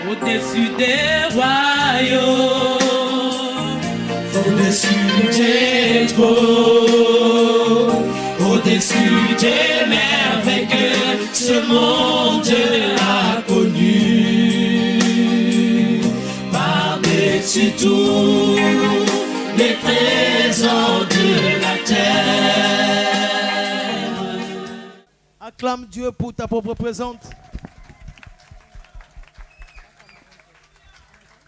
au-dessus des royaumes, au-dessus des trônes, au-dessus des merveilles que ce monde a connues, par-dessus tous les trésors de la terre. Acclame Dieu pour ta propre présence.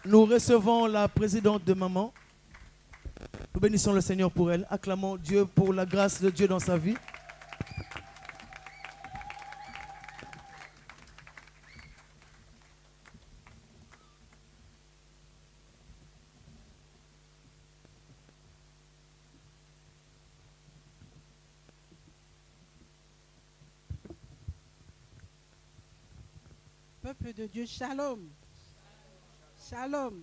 Nous recevons la présidente de Maman. Nous bénissons le Seigneur pour elle. Acclamons Dieu pour la grâce de Dieu dans sa vie. Peuple de Dieu, shalom. Shalom.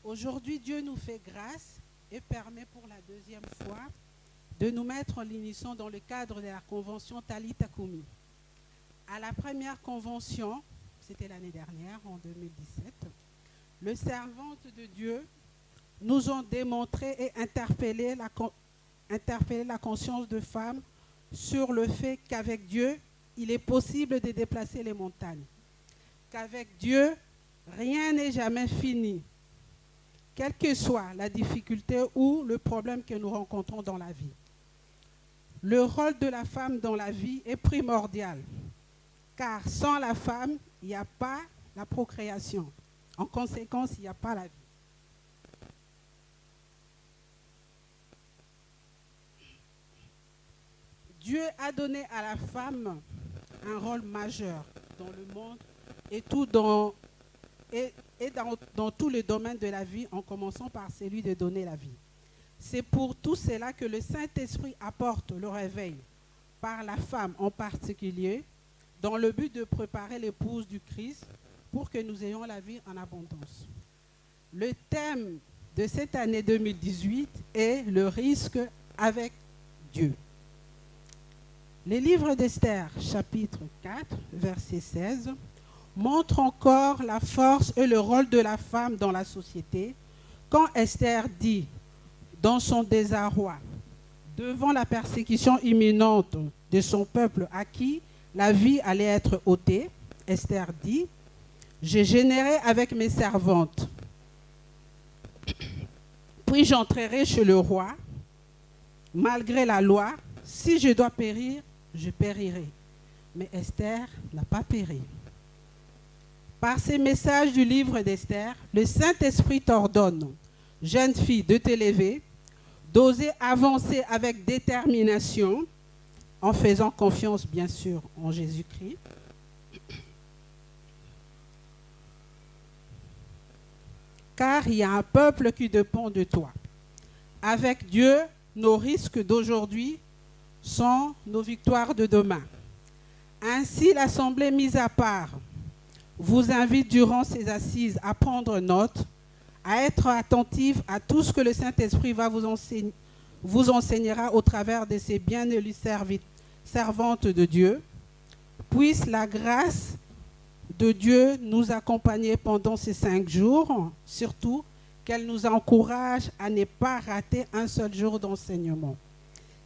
Aujourd'hui, Dieu nous fait grâce et permet pour la deuxième fois de nous mettre en l'unisson dans le cadre de la convention Talitha Kumi. À la première convention, c'était l'année dernière, en 2017, les servantes de Dieu nous ont démontré et interpellé la conscience de femmes sur le fait qu'avec Dieu, il est possible de déplacer les montagnes. Qu'avec Dieu, rien n'est jamais fini, quelle que soit la difficulté ou le problème que nous rencontrons dans la vie. Le rôle de la femme dans la vie est primordial, car sans la femme, il n'y a pas la procréation. En conséquence, il n'y a pas la vie. Dieu a donné à la femme un rôle majeur dans le monde et dans tous les domaines de la vie, en commençant par celui de donner la vie. C'est pour tout cela que le Saint-Esprit apporte le réveil par la femme en particulier, dans le but de préparer l'épouse du Christ pour que nous ayons la vie en abondance. Le thème de cette année 2018 est le risque avec Dieu. Les livres d'Esther, chapitre 4, verset 16, montrent encore la force et le rôle de la femme dans la société, quand Esther dit, dans son désarroi, devant la persécution imminente de son peuple à qui la vie allait être ôtée, Esther dit, « J'ai généré avec mes servantes, puis j'entrerai chez le roi, malgré la loi, si je dois périr, je périrai. » Mais Esther n'a pas péri. Par ces messages du livre d'Esther, le Saint-Esprit t'ordonne, jeune fille, de t'élever, d'oser avancer avec détermination, en faisant confiance, bien sûr, en Jésus-Christ. Car il y a un peuple qui dépend de toi. Avec Dieu, nos risques d'aujourd'hui sont nos victoires de demain. Ainsi, l'Assemblée mise à part vous invite durant ces assises à prendre note, à être attentive à tout ce que le Saint-Esprit va vous enseignera au travers de ces bien-élues servantes de Dieu. Puisse la grâce de Dieu nous accompagner pendant ces 5 jours, surtout qu'elle nous encourage à ne pas rater un seul jour d'enseignement.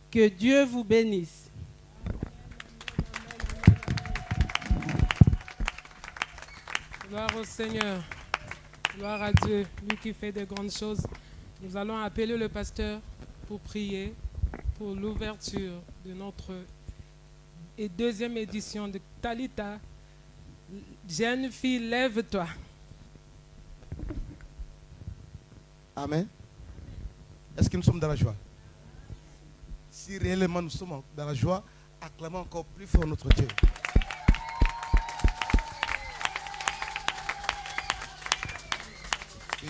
Que Dieu vous bénisse. Gloire au Seigneur, gloire à Dieu, lui qui fait de grandes choses. Nous allons appeler le pasteur pour prier pour l'ouverture de notre deuxième édition de Talitha. Jeune fille, lève-toi. Amen. Est-ce que nous sommes dans la joie? Si réellement nous sommes dans la joie, acclamons encore plus fort notre Dieu. Oui.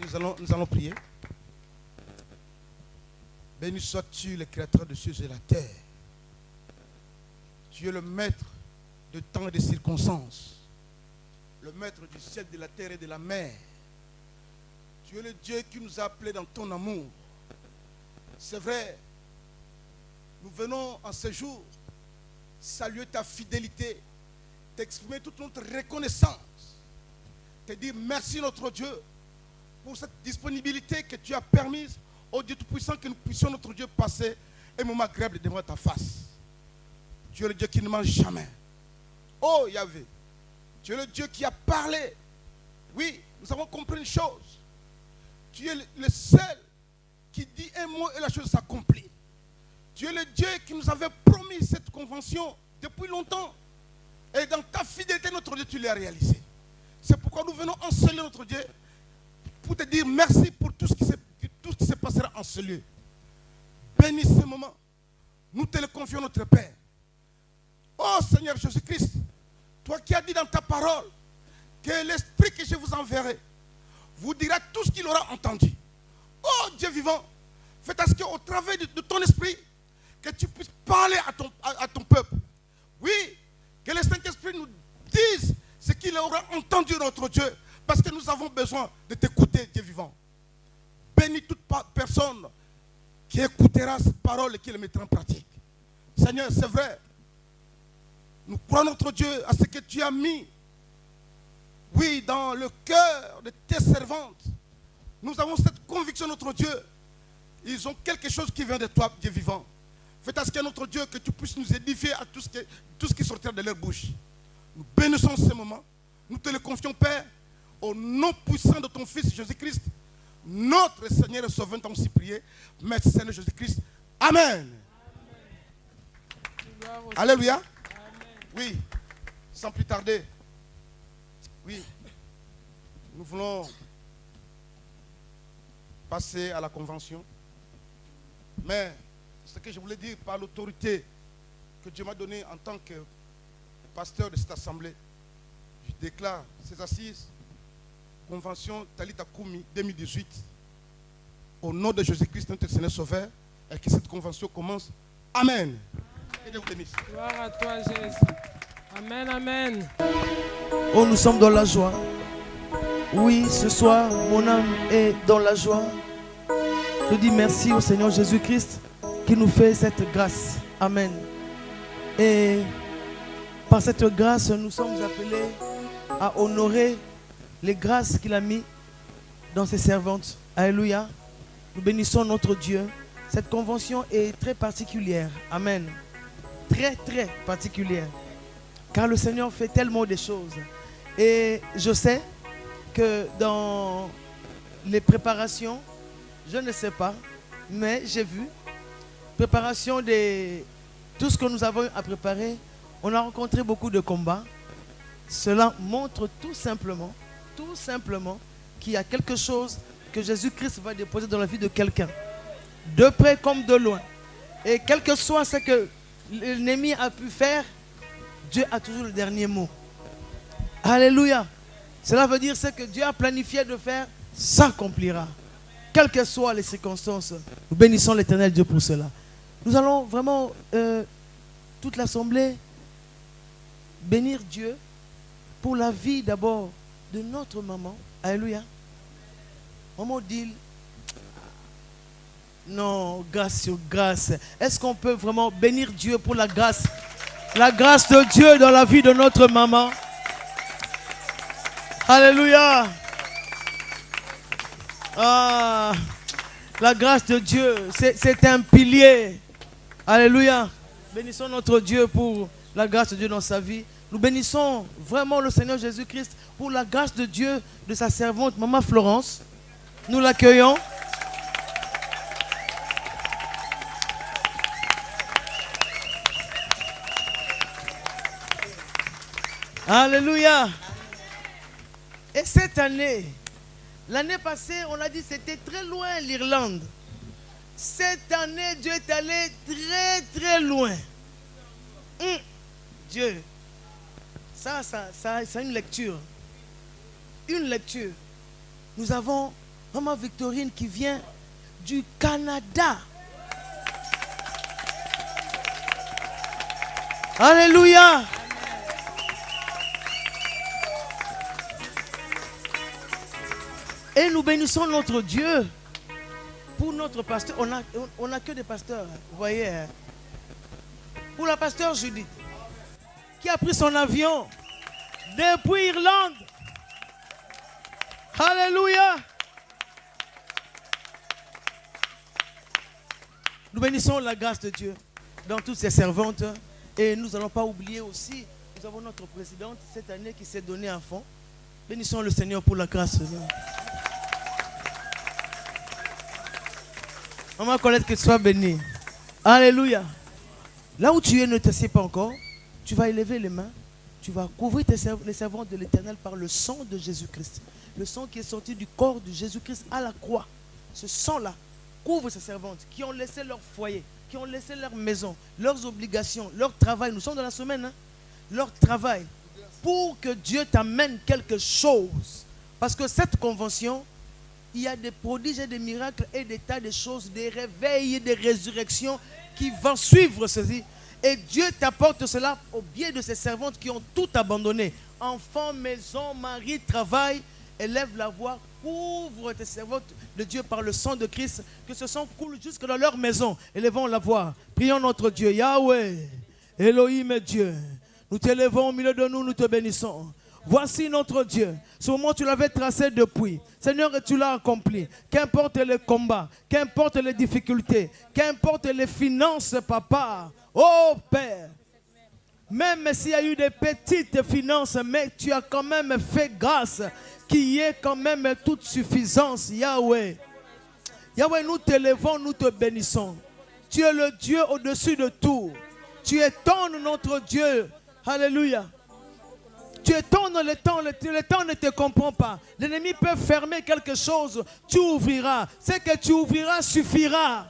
Nous allons prier. Béni sois-tu, le créateur des cieux et de la terre. Tu es le maître de temps et de circonstances, le maître du ciel, de la terre et de la mer. Tu es le Dieu qui nous a appelés dans ton amour. C'est vrai, nous venons en ce jour saluer ta fidélité t'exprimer toute notre reconnaissance, te dire merci notre Dieu pour cette disponibilité que tu as permise au Dieu Tout-Puissant que nous puissions notre Dieu passer un moment agréable devant ta face. Tu es le Dieu qui ne mange jamais. Oh Yahvé, tu es le Dieu qui a parlé. Oui, nous avons compris une chose. Tu es le seul qui dit un mot et la chose s'accomplit. Tu es le Dieu qui nous avait promis cette convention depuis longtemps. Et dans ta fidélité, notre Dieu, tu l'as réalisé. C'est pourquoi nous venons enseigner notre Dieu pour te dire merci pour tout ce qui se passera en ce lieu. Bénis ce moment. Nous te le confions, notre Père. Oh Seigneur Jésus-Christ, toi qui as dit dans ta parole que l'Esprit que je vous enverrai vous dira tout ce qu'il aura entendu. Oh Dieu vivant, fais à ce qu'au travers de ton esprit, que tu puisses parler à ton peuple. Oui, que le Saint-Esprit nous dise ce qu'il aura entendu notre Dieu, parce que nous avons besoin de t'écouter, Dieu vivant. Bénis toute personne qui écoutera cette parole et qui le mettra en pratique. Seigneur, c'est vrai, nous croyons notre Dieu à ce que tu as mis, oui, dans le cœur de tes servantes. Nous avons cette conviction, notre Dieu. Ils ont quelque chose qui vient de toi, Dieu vivant. Fais à ce que notre Dieu, que tu puisses nous édifier à tout ce qui sortira de leur bouche. Nous bénissons ce moment. Nous te le confions, Père, au nom puissant de ton Fils Jésus-Christ, notre Seigneur et Sauveur, t'en aussi prié. Merci Seigneur Jésus-Christ. Amen. Alléluia. Oui, sans plus tarder. Oui, nous voulons passer à la convention. Mais ce que je voulais dire par l'autorité que Dieu m'a donnée en tant que pasteur de cette assemblée, je déclare ces assises, convention Talita Koumi 2018, au nom de Jésus-Christ, notre Seigneur Sauveur, et que cette convention commence. Amen. Que Dieu vous bénisse. Gloire à toi, Jésus. Amen, amen. Oh, nous sommes dans la joie. Oui, ce soir, mon âme est dans la joie. Je dis merci au Seigneur Jésus-Christ qui nous fait cette grâce. Amen. Et par cette grâce, nous sommes appelés à honorer les grâces qu'il a mises dans ses servantes. Alléluia. Nous bénissons notre Dieu. Cette convention est très particulière. Amen. Très, très particulière. Car le Seigneur fait tellement de choses. Et je sais que dans les préparations, je ne sais pas, mais j'ai vu, préparation de tout ce que nous avons à préparer, on a rencontré beaucoup de combats. Cela montre tout simplement qu'il y a quelque chose que Jésus-Christ va déposer dans la vie de quelqu'un, de près comme de loin. Et quel que soit ce que l'ennemi a pu faire, Dieu a toujours le dernier mot. Alléluia. Cela veut dire ce que Dieu a planifié de faire s'accomplira. Quelles que soient les circonstances, nous bénissons l'Éternel Dieu pour cela. Nous allons vraiment, toute l'assemblée, bénir Dieu pour la vie d'abord de notre maman. Alléluia. Maman Odile. Non, grâce sur grâce. Est-ce qu'on peut vraiment bénir Dieu pour la grâce? La grâce de Dieu dans la vie de notre maman. Alléluia. Ah, la grâce de Dieu, c'est un pilier. Alléluia. Bénissons notre Dieu pour la grâce de Dieu dans sa vie. Nous bénissons vraiment le Seigneur Jésus-Christ pour la grâce de Dieu de sa servante, Maman Florence. Nous l'accueillons. Alléluia. Et cette année, l'année passée, on a dit que c'était très loin l'Irlande. Cette année, Dieu est allé très très loin. Dieu, ça a une lecture. Une lecture. Nous avons Maman Victorine qui vient du Canada. Alléluia. Et nous bénissons notre Dieu pour notre pasteur. On a que des pasteurs, vous voyez. Pour la pasteur Judith, qui a pris son avion depuis Irlande. Alléluia. Nous bénissons la grâce de Dieu dans toutes ses servantes. Et nous n'allons pas oublier aussi, nous avons notre présidente cette année qui s'est donnée à fond. Bénissons le Seigneur pour la grâce. Maman Colette, que tu sois bénie. Alléluia. Là où tu es, ne te sais pas encore. Tu vas élever les mains. Tu vas couvrir les servantes de l'Éternel par le sang de Jésus-Christ. Le sang qui est sorti du corps de Jésus-Christ à la croix. Ce sang-là couvre ces servantes qui ont laissé leur foyer, qui ont laissé leur maison, leurs obligations, leur travail. Nous sommes dans la semaine, hein? Leur travail. Pour que Dieu t'amène quelque chose. Parce que cette convention, il y a des prodiges et des miracles et des tas de choses, des réveils et des résurrections qui vont suivre ceci. Et Dieu t'apporte cela au biais de ses servantes qui ont tout abandonné. Enfants, maison, mari, travail. Élève la voix, couvre tes servantes de Dieu par le sang de Christ. Que ce sang coule jusque dans leur maison. Élevons la voix. Prions notre Dieu. Yahweh, Elohim est Dieu. Nous t'élevons au milieu de nous, nous te bénissons. Voici notre Dieu. Ce moment, tu l'avais tracé depuis. Seigneur, et tu l'as accompli. Qu'importe les combats, qu'importe les difficultés, qu'importe les finances, papa. Oh Père, même s'il y a eu des petites finances, mais tu as quand même fait grâce, qui est quand même toute suffisance, Yahweh. Yahweh, nous t'élevons, nous te bénissons. Tu es le Dieu au-dessus de tout. Tu étonnes notre Dieu. Alléluia. Tu étonnes le temps ne te comprend pas. L'ennemi peut fermer quelque chose, tu ouvriras. Ce que tu ouvriras suffira.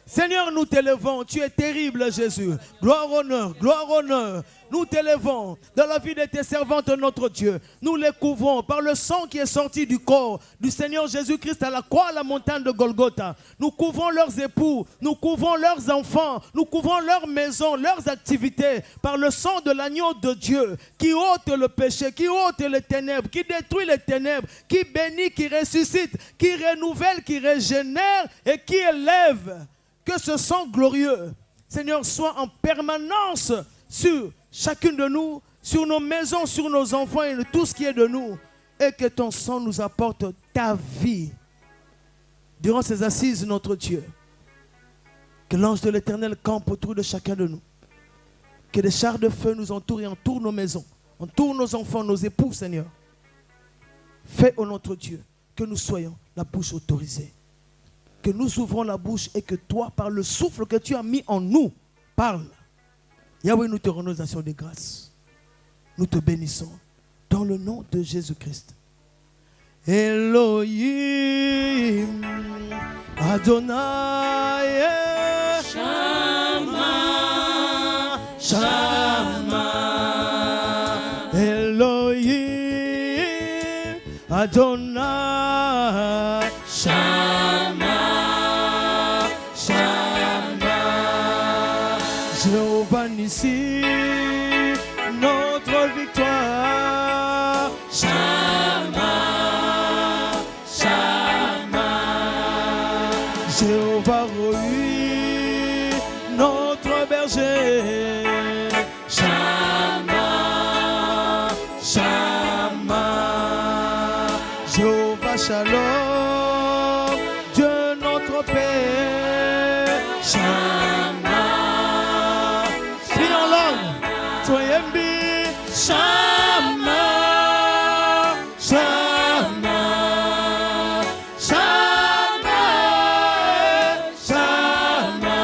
Seigneur, nous t'élevons. Tu es terrible, Jésus. Gloire, honneur, gloire, honneur. Nous t'élevons dans la vie de tes servantes, notre Dieu. Nous les couvrons par le sang qui est sorti du corps du Seigneur Jésus-Christ à la croix, à la montagne de Golgotha. Nous couvrons leurs époux, nous couvrons leurs enfants, nous couvrons leurs maisons, leurs activités par le sang de l'agneau de Dieu qui ôte le péché, qui ôte les ténèbres, qui détruit les ténèbres, qui bénit, qui ressuscite, qui renouvelle, qui régénère et qui élève. Que ce sang glorieux, Seigneur, soit en permanence sur chacune de nous, sur nos maisons, sur nos enfants et tout ce qui est de nous. Et que ton sang nous apporte ta vie. Durant ces assises, notre Dieu, que l'ange de l'Éternel campe autour de chacun de nous. Que des chars de feu nous entourent et entourent nos maisons, entourent nos enfants, nos époux, Seigneur. Fais, ô notre Dieu, que nous soyons la bouche autorisée. Que nous ouvrons la bouche et que toi, par le souffle que tu as mis en nous, parle. Yahweh, nous te rendons des actions de grâce. Nous te bénissons dans le nom de Jésus-Christ. Elohim Adonai Shama, Shama. Elohim Adonai Shama, Shama. Jéhovah Nissi, notre victoire. Shama, Shama. Jéhovah Roi, notre berger. Shama, Shama. Jéhovah Shalom, Dieu notre Père. Shama, Prie en langue. Soyez bénis. Shama, Shama, Shama, Shama.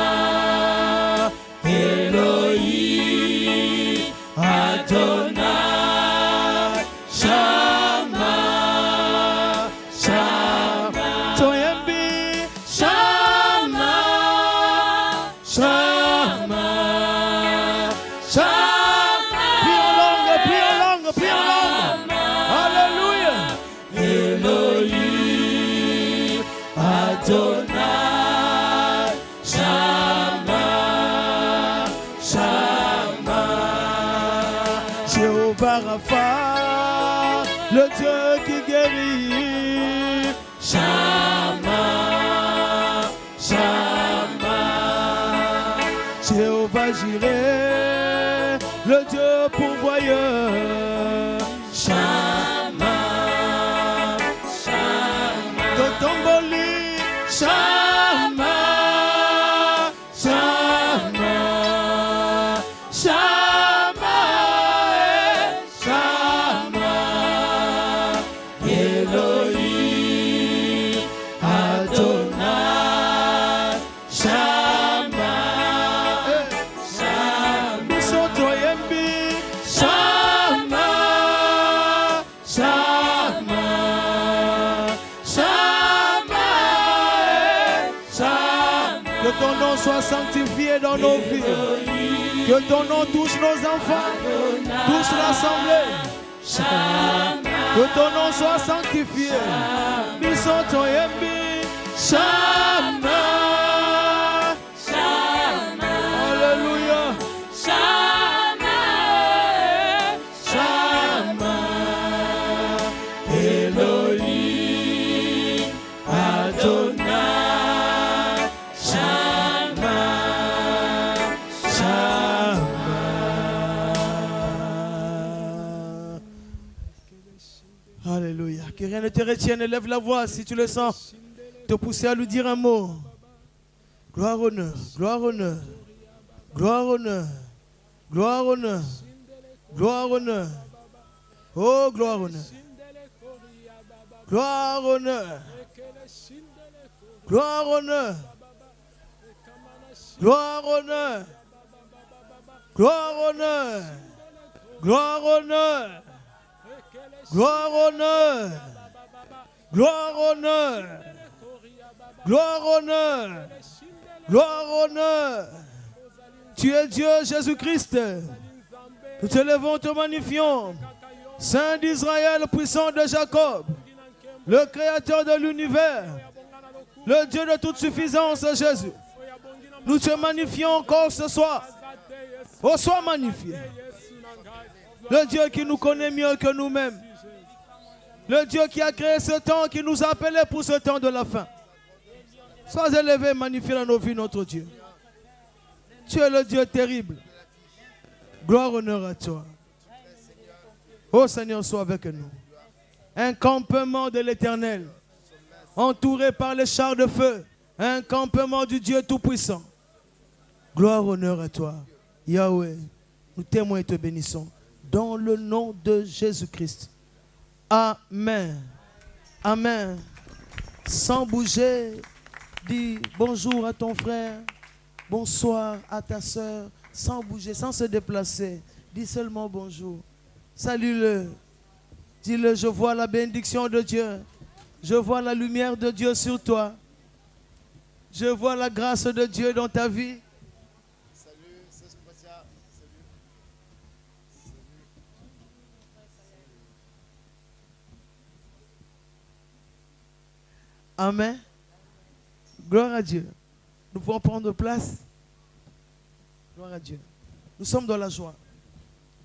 Elohim Adonai. Shama, Shama. Soyez bénis. Shama, Shama, Shama. Prie en langue, prie en langue, prie en langue. Alléluia. Elohim Adonai. Shama, Shama. Jéhovah Rapha, le Dieu qui guérit. Shama, Shama. Jéhovah Jireh, le Dieu pourvoyeur. Que ton nom soit sanctifié dans nos vies. Que ton nom touche nos enfants, touche l'assemblée. Que ton nom soit sanctifié. Bisoto yembi. Shama. Alléluia. Shama. Elohim. Adonai. Shama. Alléluia. Que rien ne te retienne. Lève la voix si tu le sens. Te pousser à lui dire un mot. Gloire, honneur, gloire, honneur. Gloire, honneur. Gloire, honneur. Gloire, honneur. Oh, gloire, honneur. Gloire, honneur. Gloire, honneur. Gloire, honneur. Gloire, honneur. Gloire, honneur. Gloire, honneur. Gloire, honneur. Gloire, honneur. Gloire, honneur. Tu es Dieu, Jésus-Christ. Nous te levons, te magnifions. Saint d'Israël, puissant de Jacob, le créateur de l'univers, le Dieu de toute suffisance, Jésus. Nous te magnifions encore ce soir. Oh, sois magnifié. Le Dieu qui nous connaît mieux que nous-mêmes. Le Dieu qui a créé ce temps, qui nous a appelés pour ce temps de la fin. Sois élevé et magnifié dans nos vies, notre Dieu. Tu es le Dieu terrible. Gloire, honneur à toi. Oh Seigneur, sois avec nous. Un campement de l'Éternel, entouré par les chars de feu. Un campement du Dieu Tout-Puissant. Gloire, honneur à toi. Yahweh, nous t'aimons et te bénissons. Dans le nom de Jésus-Christ. Amen. Amen. Sans bouger, dis bonjour à ton frère, bonsoir à ta soeur, sans bouger, sans se déplacer. Dis seulement bonjour. Salue-le. Dis-le, je vois la bénédiction de Dieu. Je vois la lumière de Dieu sur toi. Je vois la grâce de Dieu dans ta vie. Amen. Gloire à Dieu. Nous pouvons prendre place. Gloire à Dieu. Nous sommes dans la joie.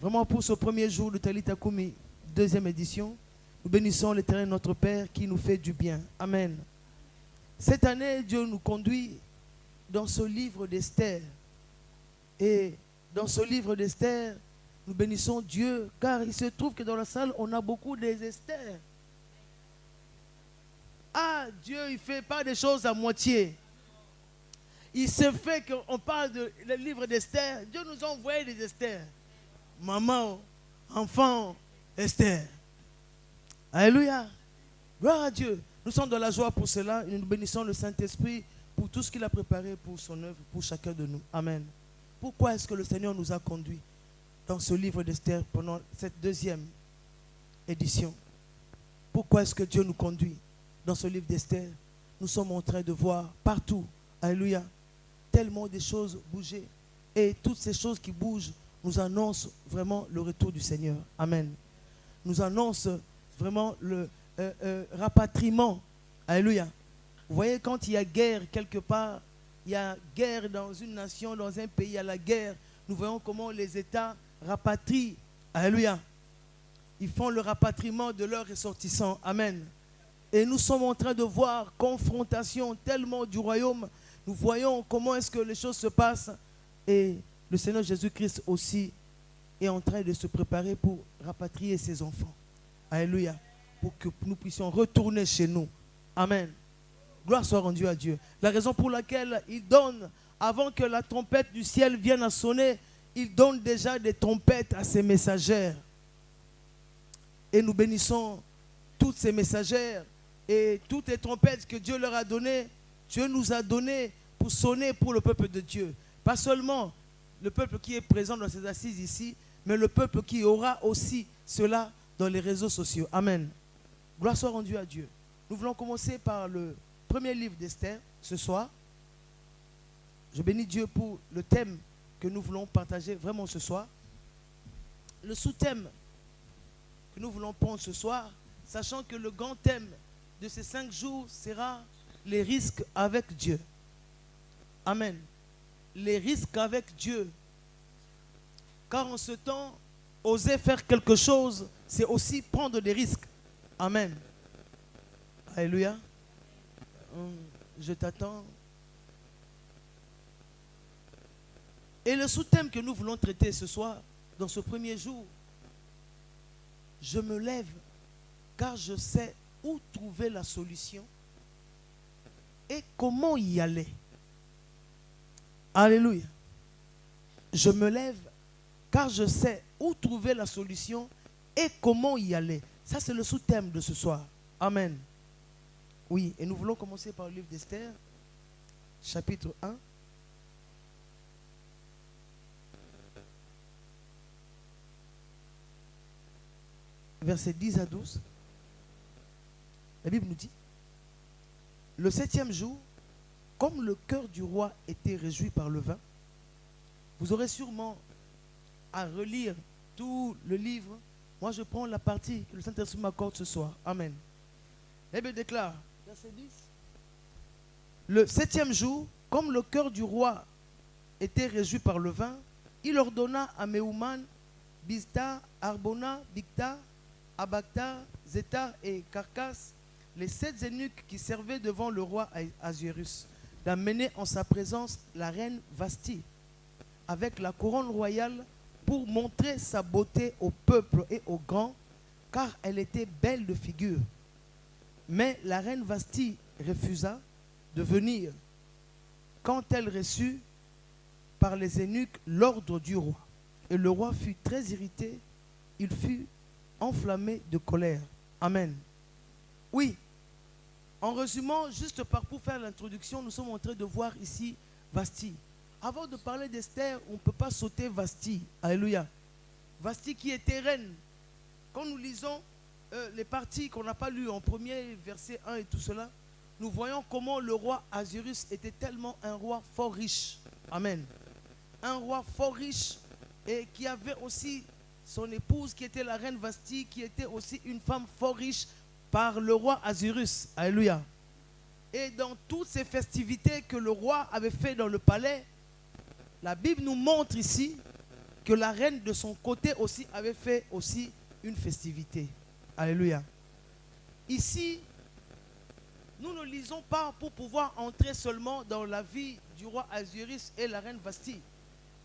Vraiment pour ce premier jour de Talita Kumi, deuxième édition, nous bénissons l'Éternel notre Père qui nous fait du bien. Amen. Cette année, Dieu nous conduit dans ce livre d'Esther. Et dans ce livre d'Esther, nous bénissons Dieu car il se trouve que dans la salle, on a beaucoup des Esther. Ah, Dieu, il ne fait pas des choses à moitié. Il se fait qu'on parle du livre d'Esther. Dieu nous a envoyé des Esther. Maman, enfant, Esther. Alléluia. Gloire à Dieu. Nous sommes dans la joie pour cela et nous bénissons le Saint-Esprit pour tout ce qu'il a préparé pour son œuvre, pour chacun de nous. Amen. Pourquoi est-ce que le Seigneur nous a conduits dans ce livre d'Esther pendant cette deuxième édition? Pourquoi est-ce que Dieu nous conduit dans ce livre d'Esther? Nous sommes en train de voir partout, alléluia, tellement de choses bouger. Et toutes ces choses qui bougent nous annoncent vraiment le retour du Seigneur. Amen. Nous annoncent vraiment le rapatriement. Alléluia. Vous voyez, quand il y a guerre quelque part, il y a guerre dans une nation, dans un pays, il y a la guerre. Nous voyons comment les États rapatrient. Alléluia. Ils font le rapatriement de leurs ressortissants. Amen. Et nous sommes en train de voir confrontation tellement du royaume. Nous voyons comment est-ce que les choses se passent. Et le Seigneur Jésus-Christ aussi est en train de se préparer pour rapatrier ses enfants. Alléluia. Pour que nous puissions retourner chez nous. Amen. Gloire soit rendue à Dieu. La raison pour laquelle il donne, avant que la trompette du ciel vienne à sonner, il donne déjà des trompettes à ses messagères. Et nous bénissons toutes ces messagères et toutes les trompettes que Dieu leur a données. Dieu nous a données pour sonner pour le peuple de Dieu. Pas seulement le peuple qui est présent dans ces assises ici, mais le peuple qui aura aussi cela dans les réseaux sociaux. Amen. Gloire soit rendue à Dieu. Nous voulons commencer par le premier livre d'Esther ce soir. Je bénis Dieu pour le thème que nous voulons partager vraiment ce soir. Le sous-thème que nous voulons prendre ce soir, sachant que le grand thème de ces 5 jours sera les risques avec Dieu. Amen. Les risques avec Dieu. Car en ce temps, oser faire quelque chose, c'est aussi prendre des risques. Amen. Alléluia. Je t'attends. Et le sous-thème que nous voulons traiter ce soir, dans ce premier jour, je me lève car je sais où trouver la solution et comment y aller. Alléluia. Je me lève car je sais où trouver la solution et comment y aller. Ça, c'est le sous-thème de ce soir. Amen. Oui, et nous voulons commencer par le livre d'Esther, chapitre 1. Versets 10 à 12. La Bible nous dit, le 7e jour, comme le cœur du roi était réjoui par le vin, vous aurez sûrement à relire tout le livre. Moi, je prends la partie que le Saint-Esprit m'accorde ce soir. Amen. La Bible déclare, verset 10, le 7e jour, comme le cœur du roi était réjoui par le vin, il ordonna à Méouman, Bizta, Arbona, Bicta, Abacta, Zéta et Carcasse, les 7 eunuques qui servaient devant le roi Ahasuérus, d'amener en sa présence la reine Vasti, avec la couronne royale, pour montrer sa beauté au peuple et aux grands, car elle était belle de figure. Mais la reine Vasti refusa de venir quand elle reçut par les eunuques l'ordre du roi. Et le roi fut très irrité, il fut enflammé de colère. Amen. Oui, en résumant, juste pour faire l'introduction, nous sommes en train de voir ici Vasti. Avant de parler d'Esther, on ne peut pas sauter Vasti. Alléluia. Vasti qui était reine. Quand nous lisons les parties qu'on n'a pas lues en premier, verset 1 et tout cela, nous voyons comment le roi Ahasuérus était tellement un roi fort riche. Amen. Un roi fort riche et qui avait aussi son épouse qui était la reine Vasti, qui était aussi une femme fort riche par le roi Ahasuérus. Alléluia. Et dans toutes ces festivités que le roi avait fait dans le palais, la Bible nous montre ici que la reine de son côté aussi avait fait aussi une festivité. Alléluia. Ici, nous ne lisons pas pour pouvoir entrer seulement dans la vie du roi Ahasuérus et la reine Vasti,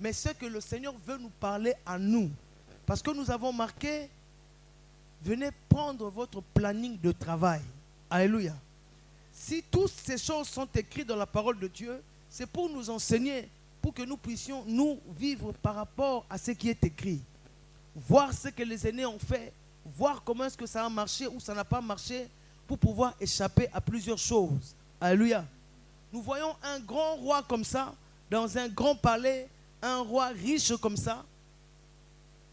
mais ce que le Seigneur veut nous parler à nous. Parce que nous avons marqué, venez prendre votre planning de travail. Alléluia. Si toutes ces choses sont écrites dans la parole de Dieu, c'est pour nous enseigner, pour que nous puissions nous vivre par rapport à ce qui est écrit. Voir ce que les aînés ont fait, voir comment est-ce que ça a marché ou ça n'a pas marché, pour pouvoir échapper à plusieurs choses. Alléluia. Nous voyons un grand roi comme ça, dans un grand palais, un roi riche comme ça,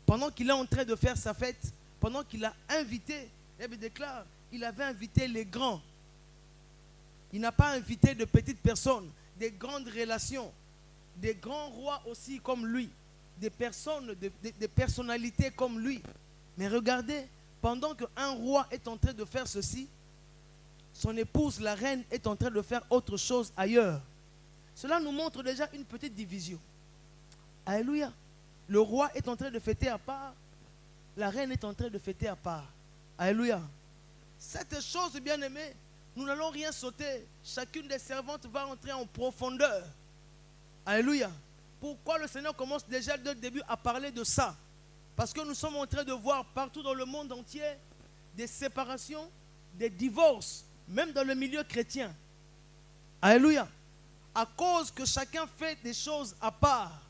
pendant qu'il est en train de faire sa fête, pendant qu'il a invité, il déclare, il avait invité les grands. Il n'a pas invité de petites personnes, des grandes relations, des grands rois aussi comme lui, des personnes, des personnalités comme lui. Mais regardez, pendant qu'un roi est en train de faire ceci, son épouse, la reine, est en train de faire autre chose ailleurs. Cela nous montre déjà une petite division. Alléluia. Le roi est en train de fêter à part, la reine est en train de fêter à part. Alléluia. Cette chose, bien aimée, nous n'allons rien sauter. Chacune des servantes va entrer en profondeur. Alléluia. Pourquoi le Seigneur commence déjà dès le début à parler de ça? Parce que nous sommes en train de voir partout dans le monde entier des séparations, des divorces, même dans le milieu chrétien. Alléluia. À cause que chacun fait des choses à part.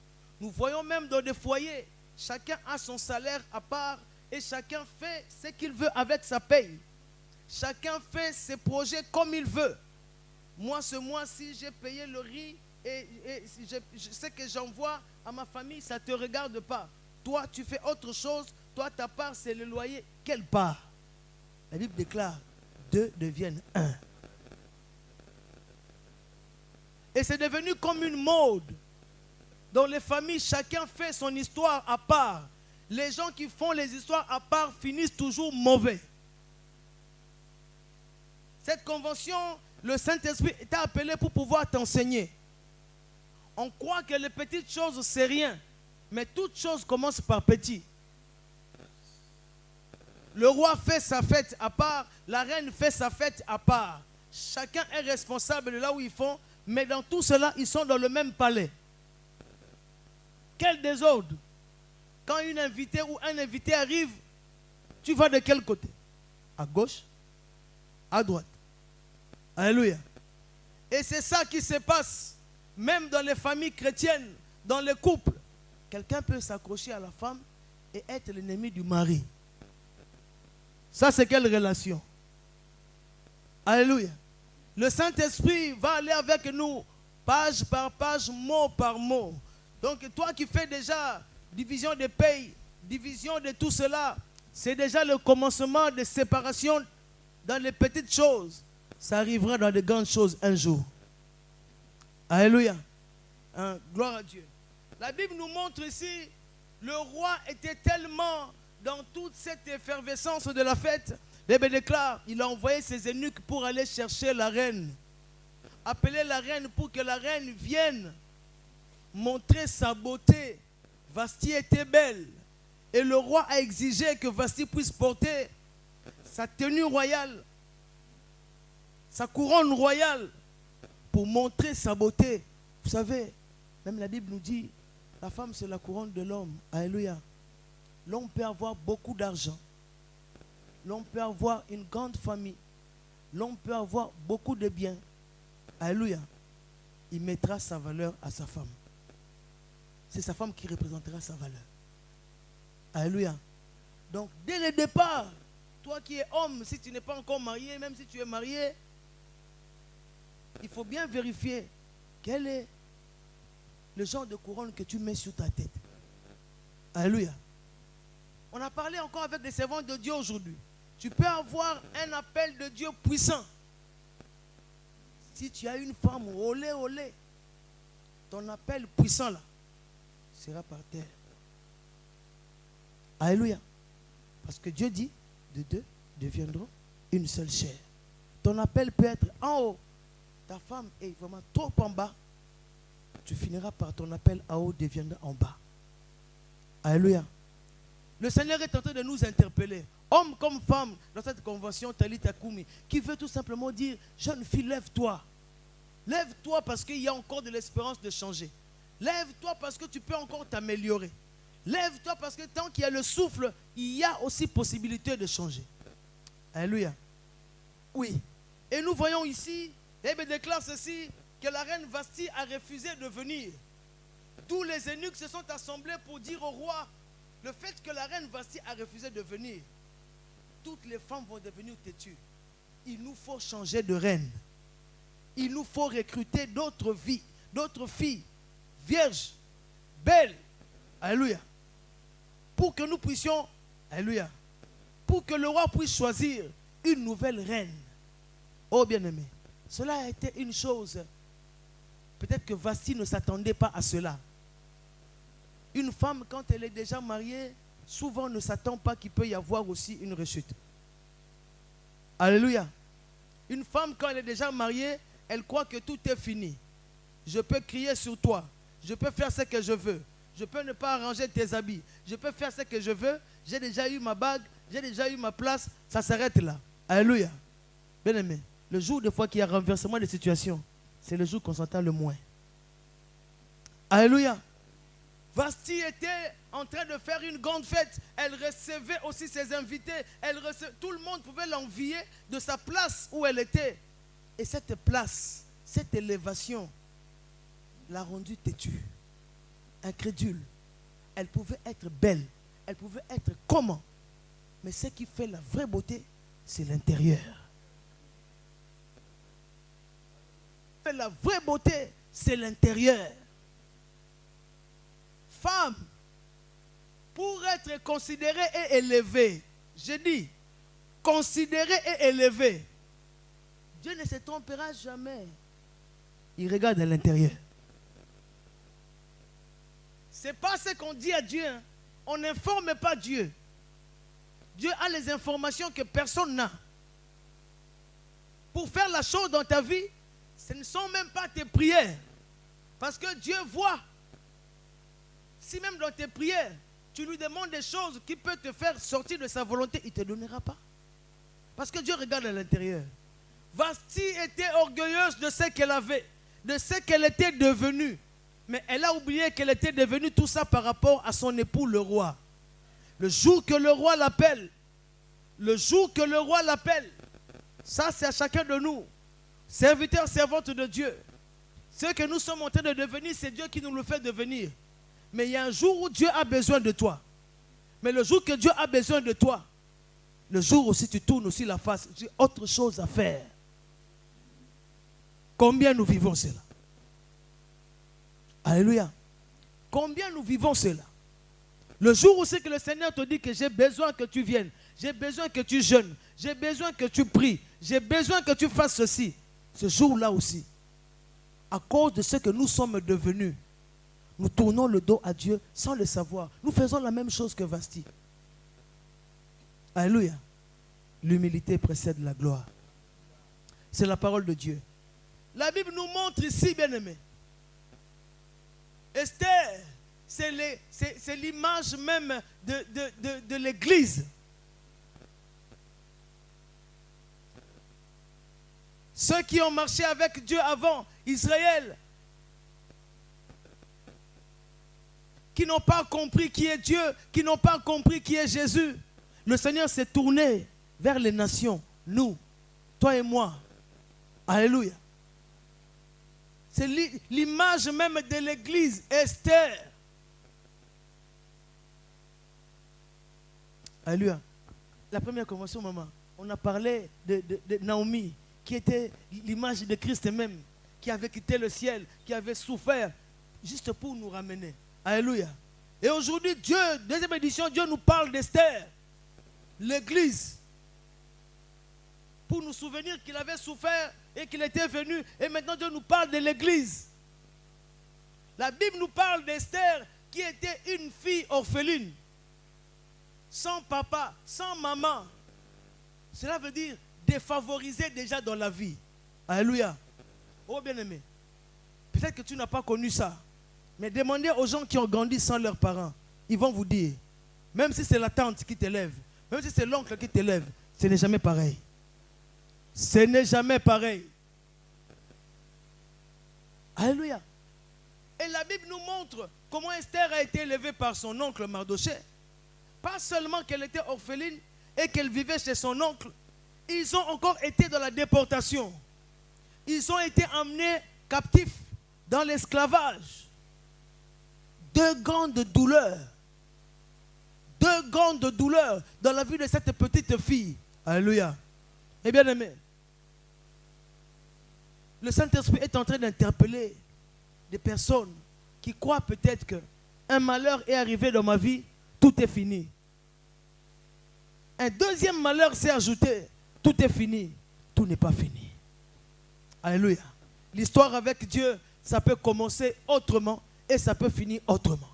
Nous voyons même dans des foyers, chacun a son salaire à part et chacun fait ce qu'il veut avec sa paye. Chacun fait ses projets comme il veut. Moi, ce mois-ci, j'ai payé le riz et je sais que j'envoie à ma famille, ça ne te regarde pas. Toi, tu fais autre chose. Toi, ta part, c'est le loyer. Quelle part? La Bible déclare, deux deviennent un. Et c'est devenu comme une mode. Dans les familles, chacun fait son histoire à part. Les gens qui font les histoires à part finissent toujours mauvais. Cette convention, le Saint-Esprit t'a appelé pour pouvoir t'enseigner. On croit que les petites choses, c'est rien. Mais toute chose commence par petit. Le roi fait sa fête à part, la reine fait sa fête à part. Chacun est responsable de là où ils font, mais dans tout cela, ils sont dans le même palais. Quel désordre! Quand une invitée ou un invité arrive, tu vas de quel côté? À gauche? À droite? Alléluia. Et c'est ça qui se passe, même dans les familles chrétiennes, dans les couples. Quelqu'un peut s'accrocher à la femme et être l'ennemi du mari. Ça, c'est quelle relation? Alléluia. Le Saint-Esprit va aller avec nous, page par page, mot par mot. Donc, toi qui fais déjà division des pays, division de tout cela, c'est déjà le commencement de séparation dans les petites choses. Ça arrivera dans les grandes choses un jour. Alléluia. Hein, gloire à Dieu. La Bible nous montre ici, le roi était tellement dans toute cette effervescence de la fête. La Bible déclare, il a envoyé ses eunuques pour aller chercher la reine. Appeler la reine pour que la reine vienne montrer sa beauté. Vasti était belle. Et le roi a exigé que Vasti puisse porter sa tenue royale, sa couronne royale, pour montrer sa beauté. Vous savez, même la Bible nous dit, la femme c'est la couronne de l'homme. Alléluia. L'homme peut avoir beaucoup d'argent. L'homme peut avoir une grande famille. L'homme peut avoir beaucoup de biens. Alléluia. Il mettra sa valeur à sa femme. C'est sa femme qui représentera sa valeur. Alléluia. Donc, dès le départ, toi qui es homme, si tu n'es pas encore marié, même si tu es marié, il faut bien vérifier quel est le genre de couronne que tu mets sur ta tête. Alléluia. On a parlé encore avec des servants de Dieu aujourd'hui. Tu peux avoir un appel de Dieu puissant. Si tu as une femme, olé, olé, ton appel puissant là sera par terre. Alléluia. Parce que Dieu dit, de deux deviendront une seule chair. Ton appel peut être en haut. Ta femme est vraiment trop en bas. Tu finiras par ton appel en haut deviendra en bas. Alléluia. Le Seigneur est en train de nous interpeller, homme comme femme, dans cette convention Talita Kumi, qui veut tout simplement dire, jeune fille, lève-toi. Lève-toi parce qu'il y a encore de l'espérance de changer. Lève-toi parce que tu peux encore t'améliorer. Lève-toi parce que tant qu'il y a le souffle, il y a aussi possibilité de changer. Alléluia. Oui. Et nous voyons ici, Bible déclare ceci, que la reine Vasti a refusé de venir. Tous les eunuques se sont assemblés pour dire au roi, le fait que la reine Vasti a refusé de venir, toutes les femmes vont devenir têtues. Il nous faut changer de reine. Il nous faut recruter d'autres filles, vierges, belles. Alléluia. Pour que nous puissions, alléluia, pour que le roi puisse choisir une nouvelle reine. Oh bien-aimé, cela a été une chose. Peut-être que Vasti ne s'attendait pas à cela. Une femme, quand elle est déjà mariée, souvent ne s'attend pas qu'il peut y avoir aussi une rechute. Alléluia. Une femme, quand elle est déjà mariée, elle croit que tout est fini. Je peux crier sur toi. Je peux faire ce que je veux. Je peux ne pas arranger tes habits. Je peux faire ce que je veux. J'ai déjà eu ma bague. J'ai déjà eu ma place. Ça s'arrête là. Alléluia. Bien aimé, le jour de fois qu'il y a renversement de situation, c'est le jour qu'on s'entend le moins. Alléluia. Vasti était en train de faire une grande fête. Elle recevait aussi ses invités. Tout le monde pouvait l'envier de sa place où elle était. Et cette place, cette élévation, l'a rendue têtue, incrédule. Elle pouvait être belle. Elle pouvait être comment? Mais ce qui fait la vraie beauté, c'est l'intérieur. La vraie beauté, c'est l'intérieur. Femme, pour être considérée et élevée, je dis, considérée et élevée, Dieu ne se trompera jamais. Il regarde à l'intérieur. C'est pas ce qu'on dit à Dieu. Hein. On n'informe pas Dieu. Dieu a les informations que personne n'a. Pour faire la chose dans ta vie, ce ne sont même pas tes prières. Parce que Dieu voit. Si même dans tes prières, tu lui demandes des choses qui peuvent te faire sortir de sa volonté, il ne te donnera pas. Parce que Dieu regarde à l'intérieur. Vasti était orgueilleuse de ce qu'elle avait, de ce qu'elle était devenue. Mais elle a oublié qu'elle était devenue tout ça par rapport à son époux, le roi. Le jour que le roi l'appelle, ça c'est à chacun de nous, serviteurs, servantes de Dieu. Ce que nous sommes en train de devenir, c'est Dieu qui nous le fait devenir. Mais il y a un jour où Dieu a besoin de toi. Mais le jour que Dieu a besoin de toi, le jour aussi tu tournes aussi la face, j'ai autre chose à faire. Combien nous vivons cela? Alléluia. Combien nous vivons cela? Le jour où c'est que le Seigneur te dit que j'ai besoin que tu viennes, j'ai besoin que tu jeûnes, j'ai besoin que tu pries, j'ai besoin que tu fasses ceci. Ce jour-là aussi, à cause de ce que nous sommes devenus, nous tournons le dos à Dieu sans le savoir. Nous faisons la même chose que Vasti. Alléluia. L'humilité précède la gloire. C'est la parole de Dieu. La Bible nous montre ici, bien-aimés. Esther, c'est l'image même de l'Église. Ceux qui ont marché avec Dieu avant, Israël, qui n'ont pas compris qui est Dieu, qui n'ont pas compris qui est Jésus. Le Seigneur s'est tourné vers les nations, nous, toi et moi. Alléluia. C'est l'image même de l'Église, Esther. Alléluia. La première convention, maman, on a parlé de Naomi, qui était l'image de Christ même, qui avait quitté le ciel, qui avait souffert, juste pour nous ramener. Alléluia. Et aujourd'hui, Dieu, deuxième édition, Dieu nous parle d'Esther, l'Église, pour nous souvenir qu'il avait souffert et qu'il était venu. Et maintenant, Dieu nous parle de l'Église. La Bible nous parle d'Esther, qui était une fille orpheline, sans papa, sans maman. Cela veut dire défavorisée déjà dans la vie. Alléluia. Oh bien-aimé, peut-être que tu n'as pas connu ça. Mais demandez aux gens qui ont grandi sans leurs parents. Ils vont vous dire, même si c'est la tante qui t'élève, même si c'est l'oncle qui t'élève, ce n'est jamais pareil. Ce n'est jamais pareil. Alléluia. Et la Bible nous montre comment Esther a été élevée par son oncle Mardoché. Pas seulement qu'elle était orpheline et qu'elle vivait chez son oncle. Ils ont encore été dans la déportation. Ils ont été emmenés captifs dans l'esclavage. Deux grandes douleurs dans la vie de cette petite fille. Alléluia. Et bien aimé, le Saint-Esprit est en train d'interpeller des personnes qui croient peut-être qu'un malheur est arrivé dans ma vie, tout est fini. Un deuxième malheur s'est ajouté, tout est fini. Tout n'est pas fini. Alléluia. L'histoire avec Dieu, ça peut commencer autrement et ça peut finir autrement.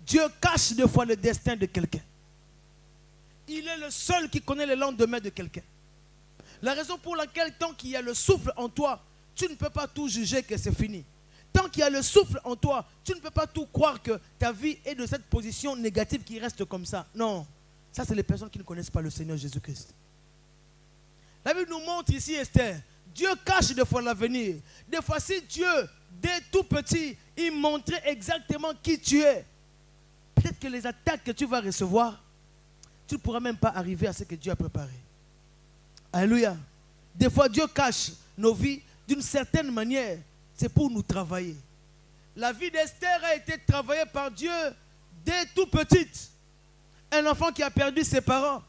Dieu cache des fois le destin de quelqu'un. Il est le seul qui connaît le lendemain de quelqu'un. La raison pour laquelle, tant qu'il y a le souffle en toi, tu ne peux pas tout juger que c'est fini. Tant qu'il y a le souffle en toi, tu ne peux pas tout croire que ta vie est de cette position négative qui reste comme ça. Non, ça c'est les personnes qui ne connaissent pas le Seigneur Jésus-Christ. La Bible nous montre ici, Esther, Dieu cache des fois l'avenir. Des fois, si Dieu, dès tout petit, il montrait exactement qui tu es, peut-être que les attaques que tu vas recevoir, tu ne pourras même pas arriver à ce que Dieu a préparé. Alléluia. Des fois, Dieu cache nos vies d'une certaine manière. C'est pour nous travailler. La vie d'Esther a été travaillée par Dieu dès tout petite. Un enfant qui a perdu ses parents.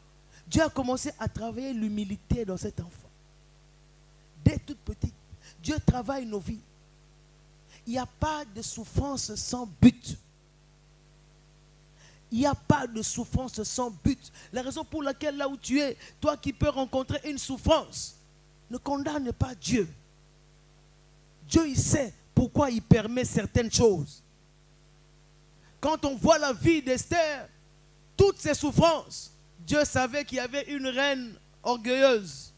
Dieu a commencé à travailler l'humilité dans cet enfant. Dès toute petite. Dieu travaille nos vies. Il n'y a pas de souffrance sans but. Il n'y a pas de souffrance sans but. La raison pour laquelle là où tu es, toi qui peux rencontrer une souffrance, ne condamne pas Dieu. Dieu, il sait pourquoi il permet certaines choses. Quand on voit la vie d'Esther, toutes ses souffrances, Dieu savait qu'il y avait une reine orgueilleuse.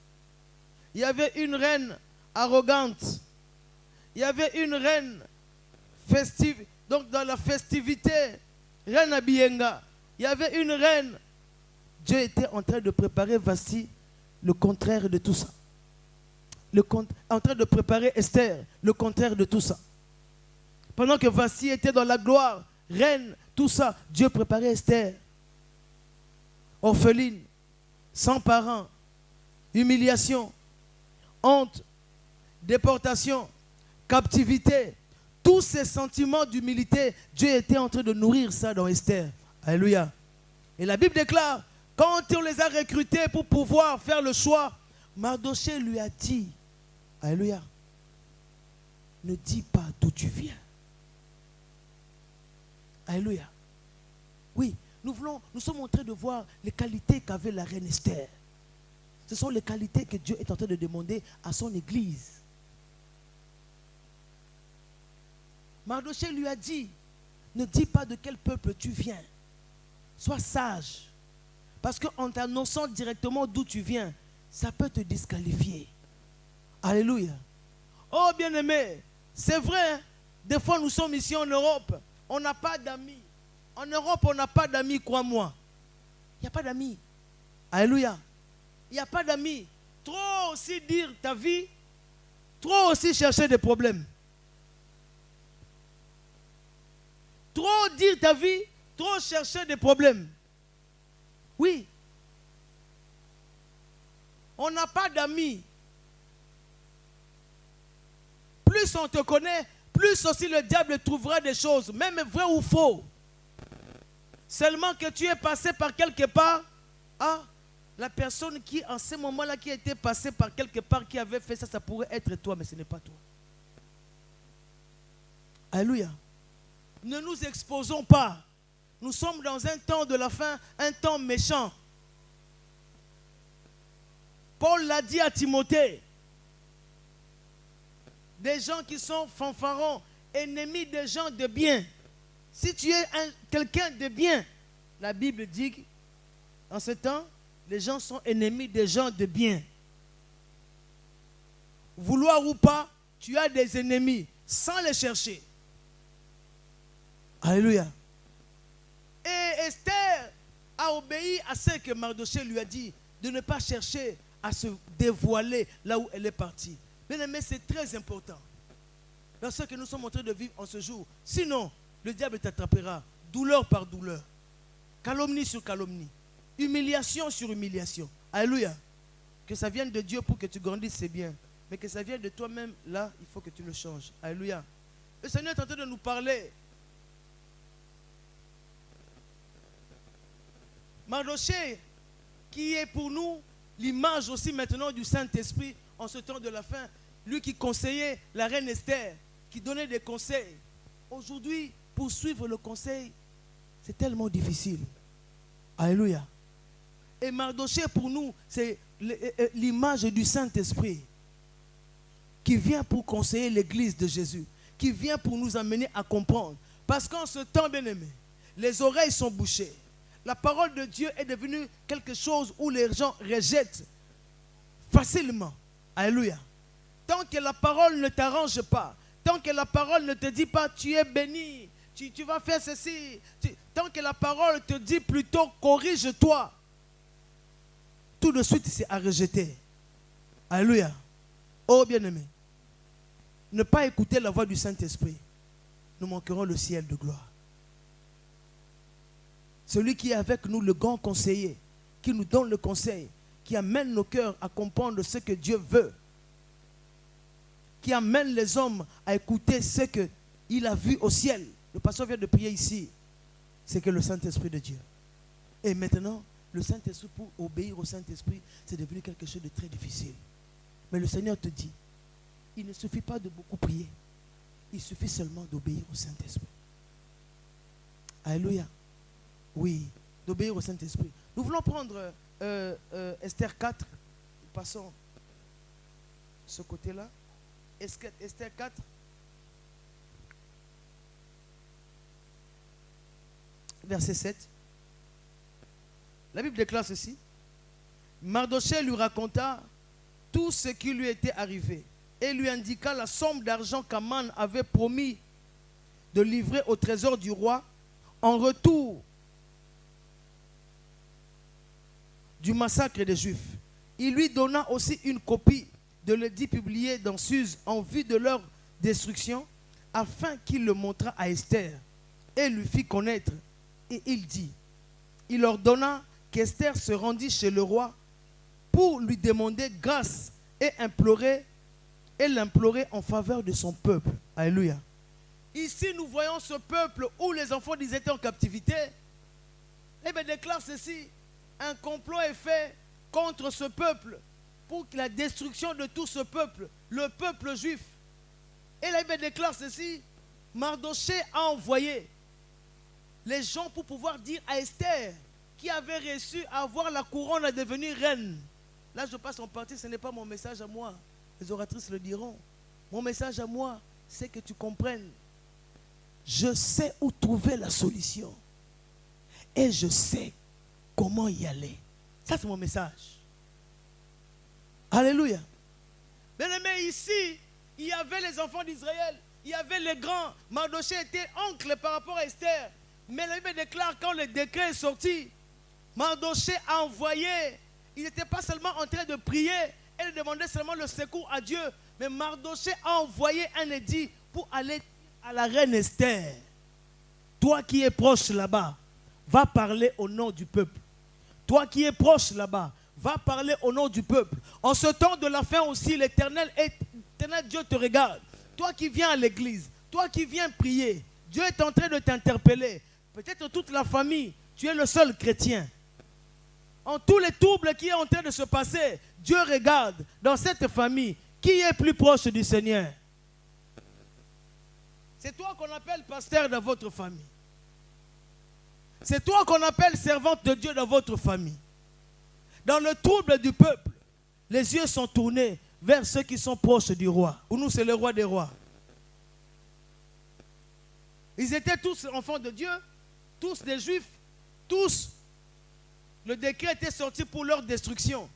Il y avait une reine arrogante. Il y avait une reine festive. Donc dans la festivité, reine Abiyenga, il y avait une reine. Dieu était en train de préparer, voici, le contraire de tout ça. En train de préparer Esther, le contraire de tout ça. Pendant que Vassi était dans la gloire, reine, tout ça, Dieu préparait Esther. Orpheline, sans parents, humiliation, honte, déportation, captivité, tous ces sentiments d'humilité, Dieu était en train de nourrir ça dans Esther. Alléluia. Et la Bible déclare, quand on les a recrutés pour pouvoir faire le choix, Mardochée lui a dit, alléluia, ne dis pas d'où tu viens. Alléluia. Oui, nous sommes en train de voir les qualités qu'avait la reine Esther. Ce sont les qualités que Dieu est en train de demander à son église. Mardochée lui a dit, ne dis pas de quel peuple tu viens. Sois sage. Parce qu'en t'annonçant directement d'où tu viens, ça peut te disqualifier. Alléluia. Oh bien-aimé, c'est vrai, des fois nous sommes ici en Europe, on n'a pas d'amis. En Europe, on n'a pas d'amis, crois-moi. Il n'y a pas d'amis. Alléluia. Il n'y a pas d'amis. Trop aussi dire ta vie, trop aussi chercher des problèmes. Trop dire ta vie, trop chercher des problèmes. Oui. On n'a pas d'amis. Plus on te connaît, plus aussi le diable trouvera des choses, même vrai ou faux. Seulement que tu es passé par quelque part, ah, la personne qui, en ce moment-là, qui était passée par quelque part, qui avait fait ça, ça pourrait être toi, mais ce n'est pas toi. Alléluia. Ne nous exposons pas. Nous sommes dans un temps de la fin, un temps méchant. Paul l'a dit à Timothée. Des gens qui sont fanfarons, ennemis des gens de bien. Si tu es quelqu'un de bien, la Bible dit qu'en ce temps, les gens sont ennemis des gens de bien. Vouloir ou pas, tu as des ennemis sans les chercher. Alléluia. Et Esther a obéi à ce que Mardochée lui a dit, de ne pas chercher à se dévoiler là où elle est partie. Bien-aimé, c'est très important. Dans ce que nous sommes en train de vivre en ce jour. Sinon, le diable t'attrapera, douleur par douleur, calomnie sur calomnie, humiliation sur humiliation. Alléluia. Que ça vienne de Dieu pour que tu grandisses, c'est bien. Mais que ça vienne de toi-même, là, il faut que tu le changes. Alléluia. Le Seigneur est en train de nous parler. Mardochée, qui est pour nous l'image aussi maintenant du Saint-Esprit en ce temps de la fin, lui qui conseillait la reine Esther, qui donnait des conseils. Aujourd'hui, pour suivre le conseil, c'est tellement difficile. Alléluia. Et Mardochée pour nous, c'est l'image du Saint-Esprit qui vient pour conseiller l'église de Jésus, qui vient pour nous amener à comprendre. Parce qu'en ce temps, bien-aimé, les oreilles sont bouchées. La parole de Dieu est devenue quelque chose où les gens rejettent facilement. Alléluia. Tant que la parole ne t'arrange pas, tant que la parole ne te dit pas tu es béni, tu vas faire ceci, tant que la parole te dit plutôt corrige-toi, tout de suite c'est à rejeter. Alléluia. Oh bien-aimé, ne pas écouter la voix du Saint-Esprit, nous manquerons le ciel de gloire. Celui qui est avec nous, le grand conseiller, qui nous donne le conseil, qui amène nos cœurs à comprendre ce que Dieu veut, qui amène les hommes à écouter ce qu'il a vu au ciel. Le pasteur vient de prier ici. C'est que le Saint-Esprit de Dieu. Et maintenant, le Saint-Esprit, pour obéir au Saint-Esprit, c'est devenu quelque chose de très difficile. Mais le Seigneur te dit, il ne suffit pas de beaucoup prier. Il suffit seulement d'obéir au Saint-Esprit. Alléluia. Oui, d'obéir au Saint-Esprit. Nous voulons prendre Esther 4. Passons ce côté-là. Esther 4. Verset 7. La Bible déclare ceci. Mardochée lui raconta tout ce qui lui était arrivé et lui indiqua la somme d'argent qu'Aman avait promis de livrer au trésor du roi en retour du massacre des Juifs. Il lui donna aussi une copie de l'édit publié dans Suse en vue de leur destruction, afin qu'il le montrât à Esther et lui fit connaître. Et il dit, il ordonna qu'Esther se rendît chez le roi pour lui demander grâce et l'implorer en faveur de son peuple. Alléluia. Ici, nous voyons ce peuple où les enfants d'Israël étaient en captivité. Eh bien, déclare ceci. Un complot est fait contre ce peuple pour la destruction de tout ce peuple, le peuple juif. Et la Bible déclare ceci. Mardochée a envoyé les gens pour pouvoir dire à Esther, qui avait reçu à avoir la couronne à devenir reine. Là, je passe en partie, ce n'est pas mon message à moi. Les oratrices le diront. Mon message à moi, c'est que tu comprennes. Je sais où trouver la solution. Et je sais comment y aller. Ça, c'est mon message. Alléluia. Bien aimé, ici, il y avait les enfants d'Israël. Il y avait les grands. Mardochée était oncle par rapport à Esther. Mais la Bible déclare quand le décret est sorti, Mardochée a envoyé. Il n'était pas seulement en train de prier et de demander seulement le secours à Dieu. Mais Mardochée a envoyé un édit pour aller à la reine Esther. Toi qui es proche là-bas, va parler au nom du peuple. Toi qui es proche là-bas, va parler au nom du peuple. En ce temps de la fin aussi, l'Éternel Dieu te regarde. Toi qui viens à l'église, toi qui viens prier, Dieu est en train de t'interpeller. Peut-être toute la famille, tu es le seul chrétien. En tous les troubles qui est en train de se passer, Dieu regarde dans cette famille qui est plus proche du Seigneur. C'est toi qu'on appelle pasteur dans votre famille. C'est toi qu'on appelle servante de Dieu dans votre famille. Dans le trouble du peuple, les yeux sont tournés vers ceux qui sont proches du roi. Pour nous, c'est le roi des rois. Ils étaient tous enfants de Dieu, tous des Juifs, tous. Le décret était sorti pour leur destruction.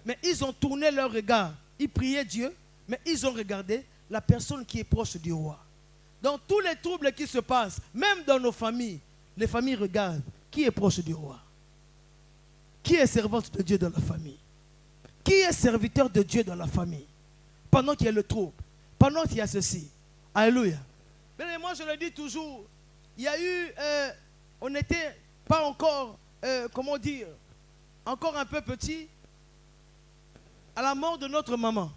Mais ils ont tourné leur regard. Ils priaient Dieu, mais ils ont regardé la personne qui est proche du roi. Dans tous les troubles qui se passent, même dans nos familles, les familles regardent qui est proche du roi. Qui est servante de Dieu dans la famille? Qui est serviteur de Dieu dans la famille? Pendant qu'il y a le trouble, pendant qu'il y a ceci. Alléluia. Mais moi je le dis toujours, il y a eu, on n'était pas encore, comment dire, encore un peu petit, à la mort de notre maman.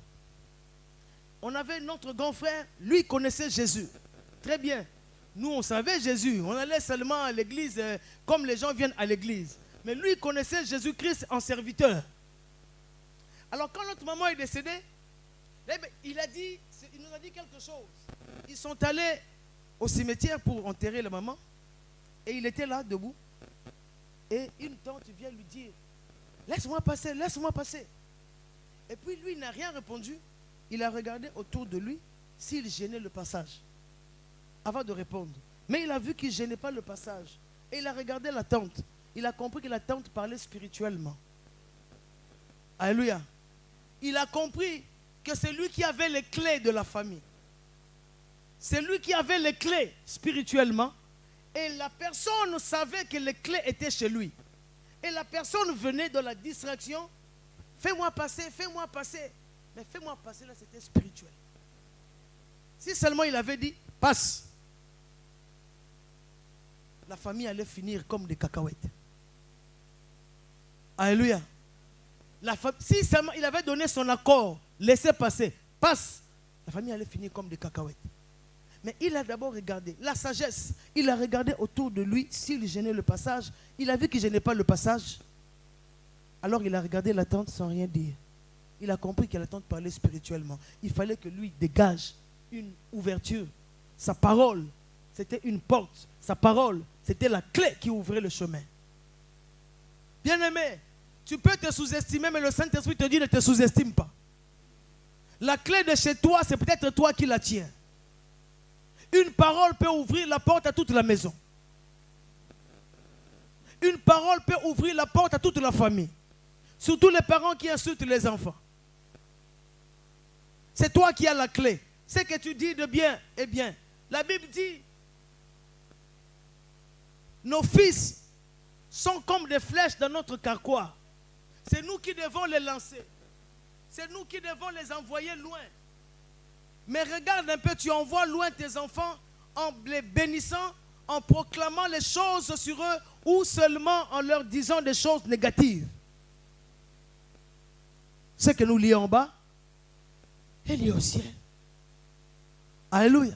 On avait notre grand frère, lui connaissait Jésus. Très bien. Nous, on savait Jésus. On allait seulement à l'église comme les gens viennent à l'église. Mais lui connaissait Jésus-Christ en serviteur. Alors quand notre maman est décédée, il nous a dit quelque chose. Ils sont allés au cimetière pour enterrer la maman. Et il était là, debout. Et une tante vient lui dire, laisse-moi passer, laisse-moi passer. Et puis lui, il n'a rien répondu. Il a regardé autour de lui s'il gênait le passage avant de répondre. Mais il a vu qu'il ne gênait pas le passage. Et il a regardé la tante. Il a compris que la tante parlait spirituellement. Alléluia. Il a compris que c'est lui qui avait les clés de la famille. C'est lui qui avait les clés spirituellement. Et la personne savait que les clés étaient chez lui. Et la personne venait de la distraction. Fais-moi passer, fais-moi passer. Mais fais-moi passer, là, c'était spirituel. Si seulement il avait dit, passe, la famille allait finir comme des cacahuètes. Alléluia. Si seulement il avait donné son accord, laissez passer, passe, la famille allait finir comme des cacahuètes. Mais il a d'abord regardé la sagesse. Il a regardé autour de lui s'il gênait le passage. Il a vu qu'il ne gênait pas le passage. Alors il a regardé la tante sans rien dire. Il a compris que la tante parlait spirituellement. Il fallait que lui dégage une ouverture. Sa parole, c'était une porte. Sa parole, c'était la clé qui ouvrait le chemin. Bien-aimé, tu peux te sous-estimer, mais le Saint-Esprit te dit ne te sous-estime pas. La clé de chez toi, c'est peut-être toi qui la tiens. Une parole peut ouvrir la porte à toute la maison. Une parole peut ouvrir la porte à toute la famille. Surtout les parents qui insultent les enfants. C'est toi qui as la clé. Ce que tu dis de bien est bien. La Bible dit, nos fils sont comme des flèches dans notre carquois. C'est nous qui devons les lancer. C'est nous qui devons les envoyer loin. Mais regarde un peu, tu envoies loin tes enfants en les bénissant, en proclamant les choses sur eux ou seulement en leur disant des choses négatives. Ce que nous lions en bas est lié au ciel. Alléluia.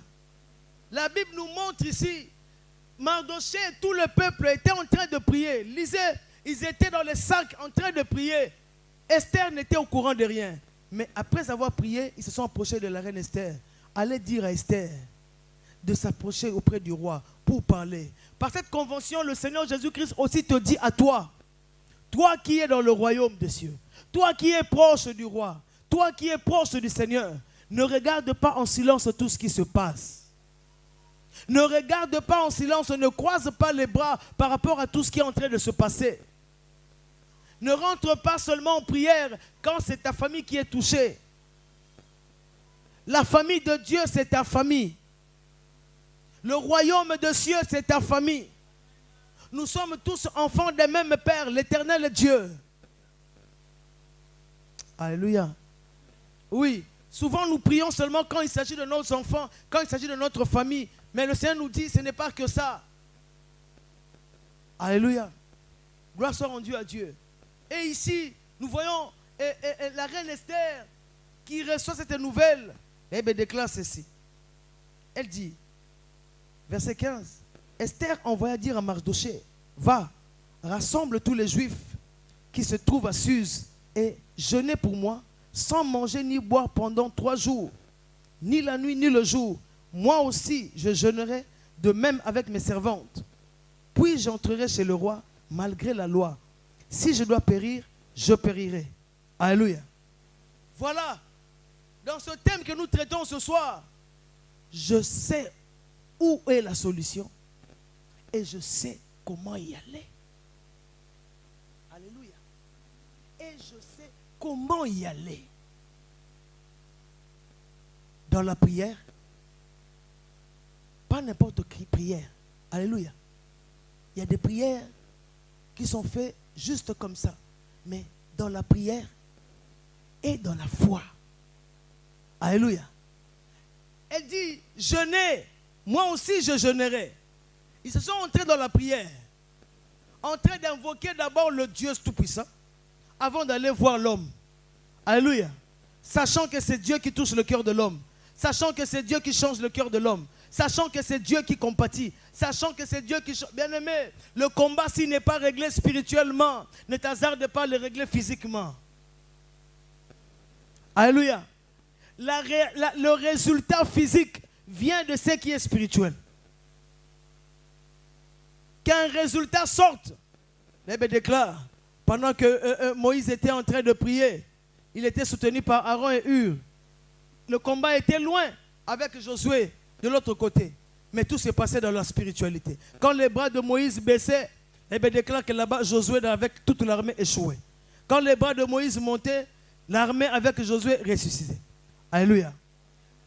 La Bible nous montre ici, Mardochée et tout le peuple étaient en train de prier. Lisez, ils étaient dans les sacs en train de prier. Esther n'était au courant de rien. Mais après avoir prié, ils se sont approchés de la reine Esther. Allez dire à Esther de s'approcher auprès du roi pour parler. Par cette convention, le Seigneur Jésus-Christ aussi te dit à toi, toi qui es dans le royaume des cieux, toi qui es proche du roi, toi qui es proche du Seigneur, ne regarde pas en silence tout ce qui se passe. Ne regarde pas en silence, ne croise pas les bras par rapport à tout ce qui est en train de se passer. Ne rentre pas seulement en prière quand c'est ta famille qui est touchée. La famille de Dieu, c'est ta famille. Le royaume de cieux, c'est ta famille. Nous sommes tous enfants des mêmes pères, l'Éternel Dieu. Alléluia. Oui, souvent nous prions seulement quand il s'agit de nos enfants, quand il s'agit de notre famille. Mais le Seigneur nous dit, ce n'est pas que ça. Alléluia. Gloire soit rendue à Dieu. Et ici, nous voyons la reine Esther qui reçoit cette nouvelle. Et bien déclare ceci. Elle dit, verset 15, Esther envoya dire à Mardochée, va, rassemble tous les Juifs qui se trouvent à Suse et jeûnez pour moi, sans manger ni boire pendant 3 jours, ni la nuit ni le jour. Moi aussi, je jeûnerai, de même avec mes servantes. Puis j'entrerai chez le roi, malgré la loi. Si je dois périr, je périrai. Alléluia. Voilà. Dans ce thème que nous traitons ce soir, je sais où est la solution et je sais comment y aller. Alléluia. Et je sais comment y aller. Dans la prière, pas n'importe quelle prière. Alléluia. Il y a des prières qui sont faites juste comme ça. Mais dans la prière et dans la foi. Alléluia. Elle dit, jeûnez, moi aussi je jeûnerai. Ils se sont entrés dans la prière, en train d'invoquer d'abord le Dieu Tout-Puissant, avant d'aller voir l'homme. Alléluia. Sachant que c'est Dieu qui touche le cœur de l'homme. Sachant que c'est Dieu qui change le cœur de l'homme. Sachant que c'est Dieu qui compatit. Sachant que c'est Dieu qui change. Bien aimé, le combat s'il n'est pas réglé spirituellement, ne t'hasarde pas à le régler physiquement. Alléluia. Le résultat physique vient de ce qui est spirituel. Qu'un résultat sorte, la Bible déclare, pendant que Moïse était en train de prier, il était soutenu par Aaron et Hur. Le combat était loin avec Josué de l'autre côté. Mais tout s'est passé dans la spiritualité. Quand les bras de Moïse baissaient, la Bible déclare que là-bas, Josué avec toute l'armée échouait. Quand les bras de Moïse montaient, l'armée avec Josué ressuscitait. Alléluia.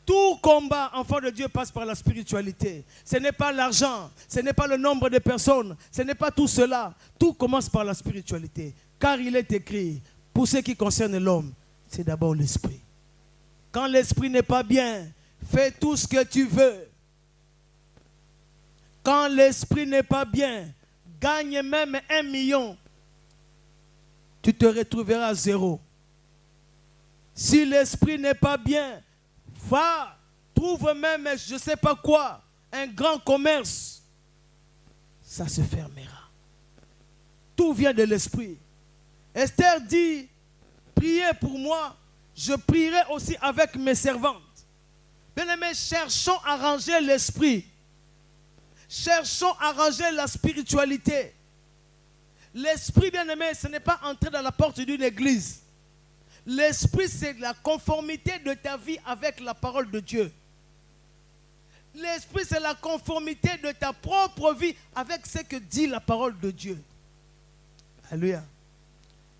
Tout combat, enfant de Dieu, passe par la spiritualité. Ce n'est pas l'argent, ce n'est pas le nombre de personnes, ce n'est pas tout cela. Tout commence par la spiritualité. Car il est écrit, pour ce qui concerne l'homme, c'est d'abord l'esprit. Quand l'esprit n'est pas bien, fais tout ce que tu veux. Quand l'esprit n'est pas bien, gagne même 1 million, tu te retrouveras à 0. Si l'esprit n'est pas bien, va, trouve même, je ne sais pas quoi, un grand commerce. Ça se fermera. Tout vient de l'esprit. Esther dit, priez pour moi, je prierai aussi avec mes servantes. Bien-aimés, cherchons à ranger l'esprit. Cherchons à ranger la spiritualité. L'esprit, bien-aimé, ce n'est pas entrer dans la porte d'une église. L'esprit, c'est la conformité de ta vie avec la parole de Dieu. L'esprit, c'est la conformité de ta propre vie avec ce que dit la parole de Dieu. Alléluia.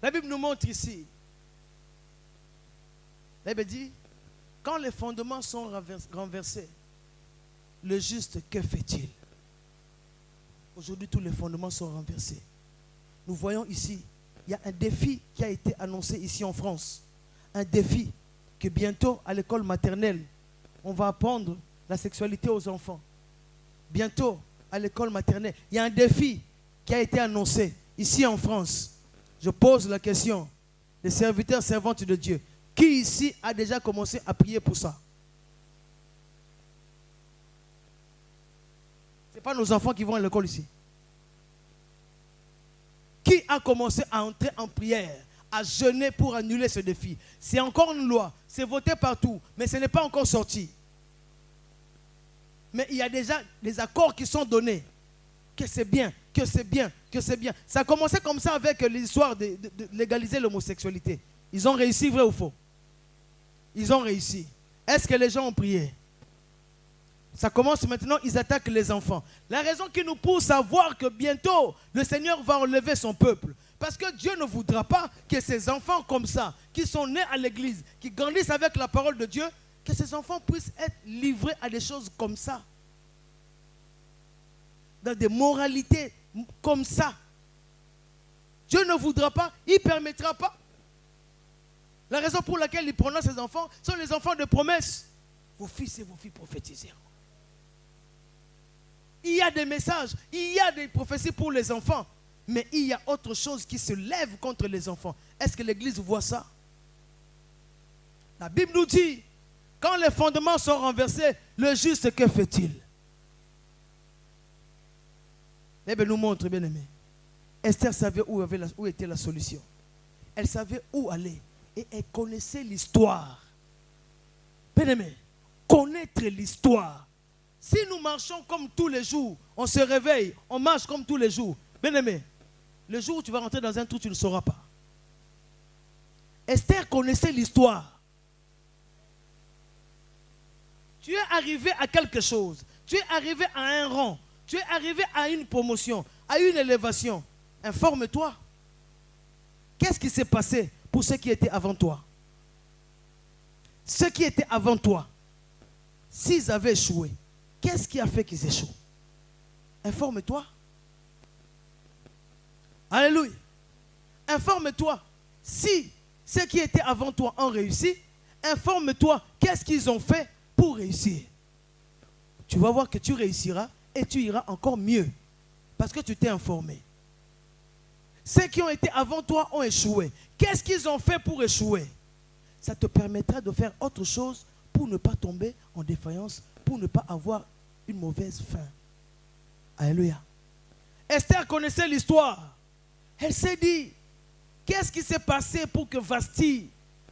La Bible nous montre ici. La Bible dit, quand les fondements sont renversés, le juste, que fait-il? Aujourd'hui, tous les fondements sont renversés. Nous voyons ici, il y a un défi qui a été annoncé ici en France. Un défi que bientôt, à l'école maternelle, on va apprendre la sexualité aux enfants. Bientôt, à l'école maternelle, il y a un défi qui a été annoncé ici en France. Je pose la question, les serviteurs, servantes de Dieu, qui ici a déjà commencé à prier pour ça? Ce n'est pas nos enfants qui vont à l'école ici. Qui a commencé à entrer en prière, à jeûner pour annuler ce défi? C'est encore une loi, c'est voté partout, mais ce n'est pas encore sorti. Mais il y a déjà des accords qui sont donnés. Que c'est bien, que c'est bien, que c'est bien. Ça a commencé comme ça avec l'histoire de légaliser l'homosexualité. Ils ont réussi, vrai ou faux? Ils ont réussi. Est-ce que les gens ont prié? Ça commence maintenant, ils attaquent les enfants. La raison qui nous pousse à voir que bientôt, le Seigneur va enlever son peuple. Parce que Dieu ne voudra pas que ces enfants comme ça, qui sont nés à l'église, qui grandissent avec la parole de Dieu, que ces enfants puissent être livrés à des choses comme ça. Dans des moralités comme ça. Dieu ne voudra pas, il ne permettra pas. La raison pour laquelle il prononce ces enfants sont les enfants de promesse. Vos fils et vos filles prophétiseront. Il y a des messages, il y a des prophéties pour les enfants, mais il y a autre chose qui se lève contre les enfants. Est-ce que l'Église voit ça? La Bible nous dit, quand les fondements sont renversés, le juste, que fait-il? La Bible nous montre, bien aimé. Esther savait où était la solution. Elle savait où aller et elle connaissait l'histoire. Bien aimé, connaître l'histoire. Si nous marchons comme tous les jours, on se réveille, on marche comme tous les jours. Bien aimé, le jour où tu vas rentrer dans un trou, tu ne sauras pas. Esther connaissait l'histoire. Tu es arrivé à quelque chose. Tu es arrivé à un rang. Tu es arrivé à une promotion, à une élévation. Informe-toi. Qu'est-ce qui s'est passé pour ceux qui étaient avant toi? Ceux qui étaient avant toi, s'ils avaient échoué, qu'est-ce qui a fait qu'ils échouent? Informe-toi. Alléluia. Informe-toi. Si ceux qui étaient avant toi ont réussi, informe-toi qu'est-ce qu'ils ont fait pour réussir. Tu vas voir que tu réussiras et tu iras encore mieux parce que tu t'es informé. Ceux qui ont été avant toi ont échoué. Qu'est-ce qu'ils ont fait pour échouer? Ça te permettra de faire autre chose pour ne pas tomber en défaillance, pour ne pas avoir une mauvaise fin. Alléluia. Esther connaissait l'histoire. Elle s'est dit, qu'est-ce qui s'est passé pour que Vasti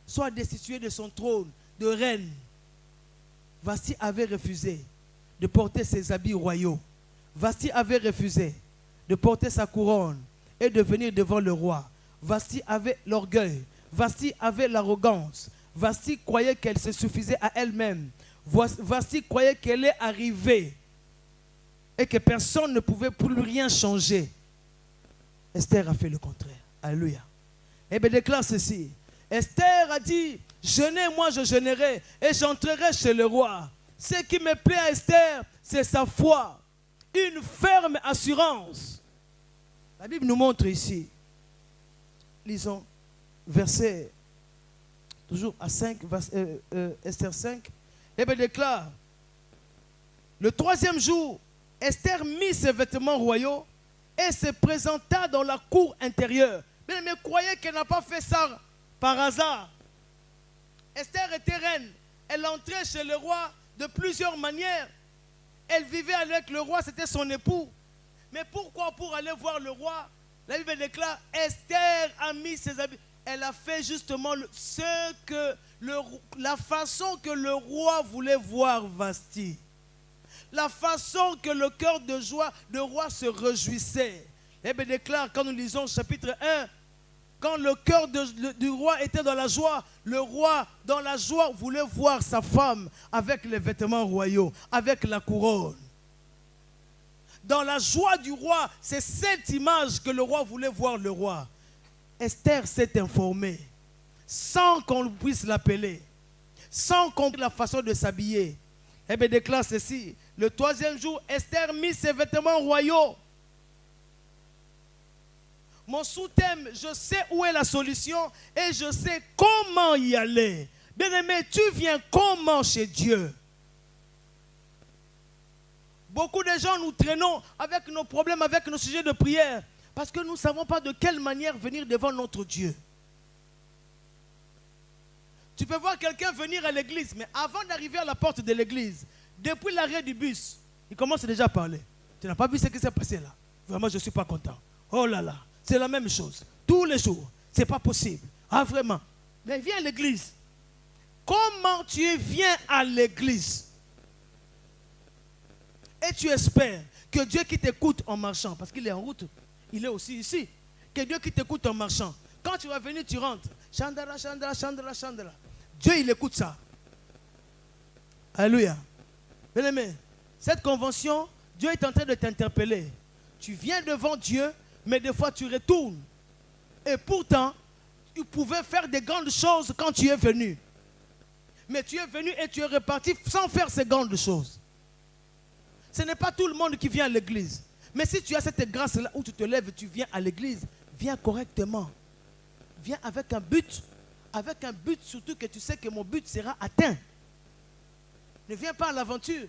soit destituée de son trône de reine? Vasti avait refusé de porter ses habits royaux. Vasti avait refusé de porter sa couronne et de venir devant le roi. Vasti avait l'orgueil. Vasti avait l'arrogance. Vasti croyait qu'elle se suffisait à elle-même. Vasti croyait qu'elle est arrivée et que personne ne pouvait plus rien changer. Esther a fait le contraire. Alléluia. Et bien déclare ceci. Esther a dit, jeûnez, moi je jeûnerai et j'entrerai chez le roi. Ce qui me plaît à Esther, c'est sa foi. Une ferme assurance. La Bible nous montre ici. Lisons verset, toujours à 5, Esther 5. Et bien déclare, le troisième jour, Esther mit ses vêtements royaux et se présenta dans la cour intérieure. Mais croyez qu'elle n'a pas fait ça par hasard. Esther était reine. Elle entrait chez le roi de plusieurs manières. Elle vivait avec le roi, c'était son époux. Mais pourquoi? Pour aller voir le roi, la Bible déclare, Esther a mis ses habits. Elle a fait justement la façon que le roi voulait voir Vasti. La façon que le cœur de joie, le roi se réjouissait. La Bible déclare, quand nous lisons chapitre 1, quand le cœur du roi était dans la joie, le roi, dans la joie, voulait voir sa femme avec les vêtements royaux, avec la couronne. Dans la joie du roi, c'est cette image que le roi voulait voir le roi. Esther s'est informée, sans qu'on puisse l'appeler, sans qu'on ait la façon de s'habiller. Eh bien, déclare ceci. Le 3e jour, Esther mit ses vêtements royaux. Mon sous-thème, je sais où est la solution et je sais comment y aller. Bien-aimé, tu viens comment chez Dieu? Beaucoup de gens nous traînons avec nos problèmes, avec nos sujets de prière, parce que nous ne savons pas de quelle manière venir devant notre Dieu. Tu peux voir quelqu'un venir à l'église, mais avant d'arriver à la porte de l'église, depuis l'arrêt du bus, il commence déjà à parler. Tu n'as pas vu ce qui s'est passé là? Vraiment, je ne suis pas content. Oh là là, c'est la même chose. Tous les jours, ce n'est pas possible. Ah vraiment. Mais viens à l'église. Comment tu viens à l'église? Et tu espères que Dieu qui t'écoute en marchant, parce qu'il est en route, il est aussi ici, que Dieu qui t'écoute en marchant, quand tu vas venir, tu rentres. Chandala, chandala, chandala, chandala. Dieu, il écoute ça. Alléluia. Bien-aimé, cette convention, Dieu est en train de t'interpeller. Tu viens devant Dieu, mais des fois tu retournes. Et pourtant, tu pouvais faire des grandes choses quand tu es venu. Mais tu es venu et tu es reparti sans faire ces grandes choses. Ce n'est pas tout le monde qui vient à l'église. Mais si tu as cette grâce-là où tu te lèves et tu viens à l'église, viens correctement. Viens avec un but surtout que tu sais que mon but sera atteint. Ne viens pas à l'aventure.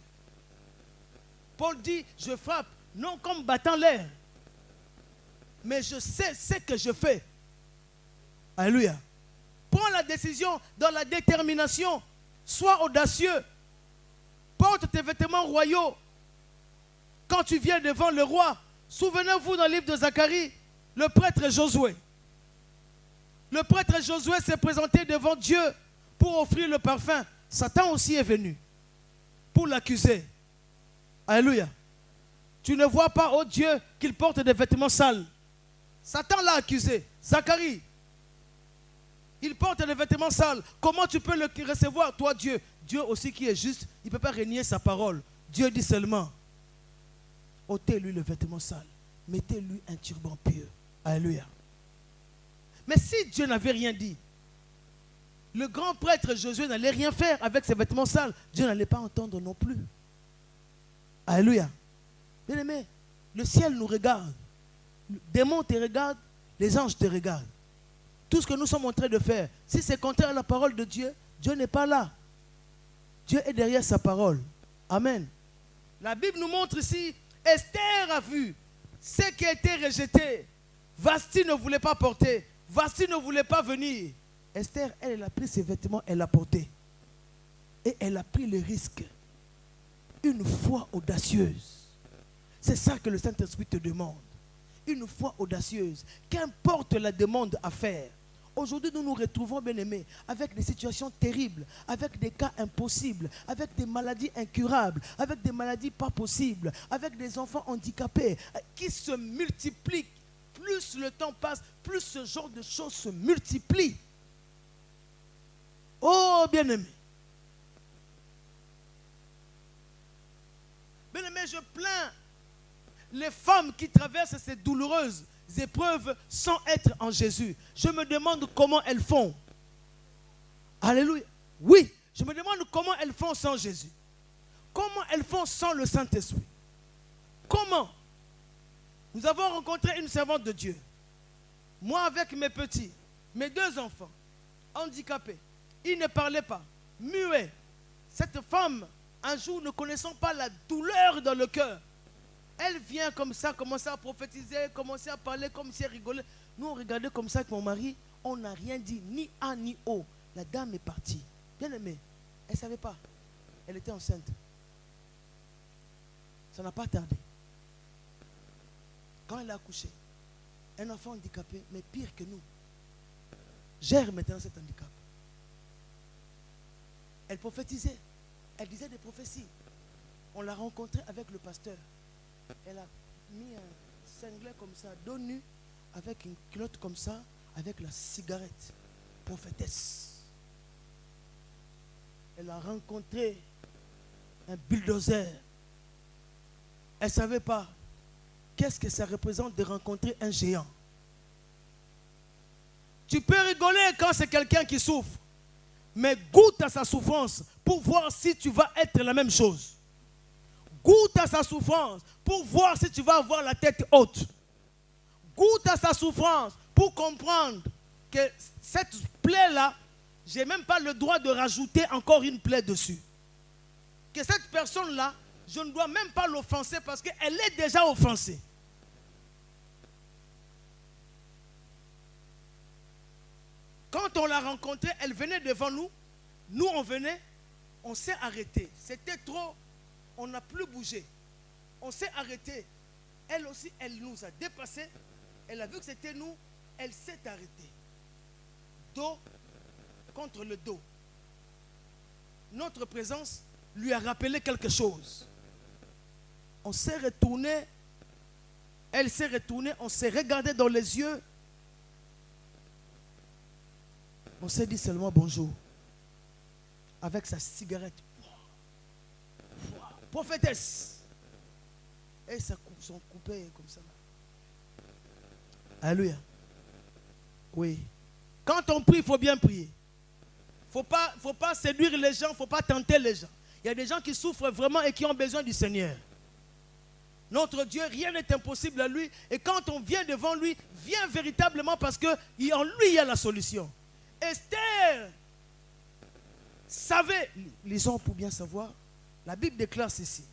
Paul dit, je frappe, non comme battant l'air, mais je sais ce que je fais. Alléluia. Prends la décision dans la détermination. Sois audacieux. Porte tes vêtements royaux. Quand tu viens devant le roi, souvenez-vous dans le livre de Zacharie, le prêtre Josué. Le prêtre Josué s'est présenté devant Dieu pour offrir le parfum. Satan aussi est venu pour l'accuser. Alléluia. Tu ne vois pas, oh Dieu, qu'il porte des vêtements sales. Satan l'a accusé. Zacharie, il porte des vêtements sales. Comment tu peux le recevoir, toi Dieu? Dieu aussi qui est juste, il ne peut pas renier sa parole. Dieu dit seulement, ôtez-lui le vêtement sale. Mettez-lui un turban pur. Alléluia. Mais si Dieu n'avait rien dit, le grand prêtre Josué n'allait rien faire avec ses vêtements sales. Dieu n'allait pas entendre non plus. Alléluia. Bien aimé, le ciel nous regarde. Les démons te regardent, les anges te regardent. Tout ce que nous sommes en train de faire, si c'est contraire à la parole de Dieu, Dieu n'est pas là. Dieu est derrière sa parole. Amen. La Bible nous montre ici, Esther a vu ce qui a été rejeté. Vasti ne voulait pas porter. Vasti ne voulait pas venir. Esther, elle a pris ses vêtements, elle l'a porté. Et elle a pris le risque. Une foi audacieuse. C'est ça que le Saint-Esprit te demande. Une foi audacieuse. Qu'importe la demande à faire. Aujourd'hui, nous nous retrouvons, bien-aimés, avec des situations terribles, avec des cas impossibles, avec des maladies incurables, avec des maladies pas possibles, avec des enfants handicapés qui se multiplient. Plus le temps passe, plus ce genre de choses se multiplient. Oh, bien-aimé. Bien-aimé, je plains les femmes qui traversent ces douloureuses épreuves sans être en Jésus. Je me demande comment elles font. Alléluia. Oui, je me demande comment elles font sans Jésus. Comment elles font sans le Saint-Esprit. Comment? Nous avons rencontré une servante de Dieu. Moi avec mes petits, mes 2 enfants, handicapés. Ils ne parlaient pas, muets. Cette femme, un jour, ne connaissant pas la douleur dans le cœur, elle vient comme ça, commencer à prophétiser, commencer à parler comme si elle rigolait. Nous, on regardait comme ça avec mon mari, on n'a rien dit, ni A ni O. La dame est partie. Bien aimée, elle ne savait pas. Elle était enceinte. Ça n'a pas tardé. Quand elle a accouché, un enfant handicapé, mais pire que nous, gère maintenant cet handicap. Elle prophétisait. Elle disait des prophéties. On l'a rencontrée avec le pasteur. Elle a mis un cinglet comme ça, dos nu, avec une culotte comme ça, avec la cigarette, prophétesse. Elle a rencontré un bulldozer. Elle ne savait pas qu'est-ce que ça représente de rencontrer un géant. Tu peux rigoler quand c'est quelqu'un qui souffre, mais goûte à sa souffrance pour voir si tu vas être la même chose. Goûte à sa souffrance pour voir si tu vas avoir la tête haute. Goûte à sa souffrance pour comprendre que cette plaie-là, je n'ai même pas le droit de rajouter encore une plaie dessus. Que cette personne-là, je ne dois même pas l'offenser parce qu'elle est déjà offensée. Quand on l'a rencontrée, elle venait devant nous. Nous, on venait, on s'est arrêté. C'était trop, on n'a plus bougé. On s'est arrêté. Elle aussi, elle nous a dépassés. Elle a vu que c'était nous, elle s'est arrêtée. Dos contre le dos. Notre présence lui a rappelé quelque chose. On s'est retourné, elle s'est retournée, on s'est regardé dans les yeux. On s'est dit seulement bonjour. Avec sa cigarette. Prophétesse. Et ça sont coupés comme ça. Alléluia. Oui. Quand on prie, il faut bien prier. Il ne faut pas séduire les gens, il ne faut pas tenter les gens. Il y a des gens qui souffrent vraiment et qui ont besoin du Seigneur. Notre Dieu, rien n'est impossible à lui. Et quand on vient devant lui, vient véritablement parce qu'en lui, il y a la solution. Esther savait, lisons pour bien savoir, la Bible déclare ceci.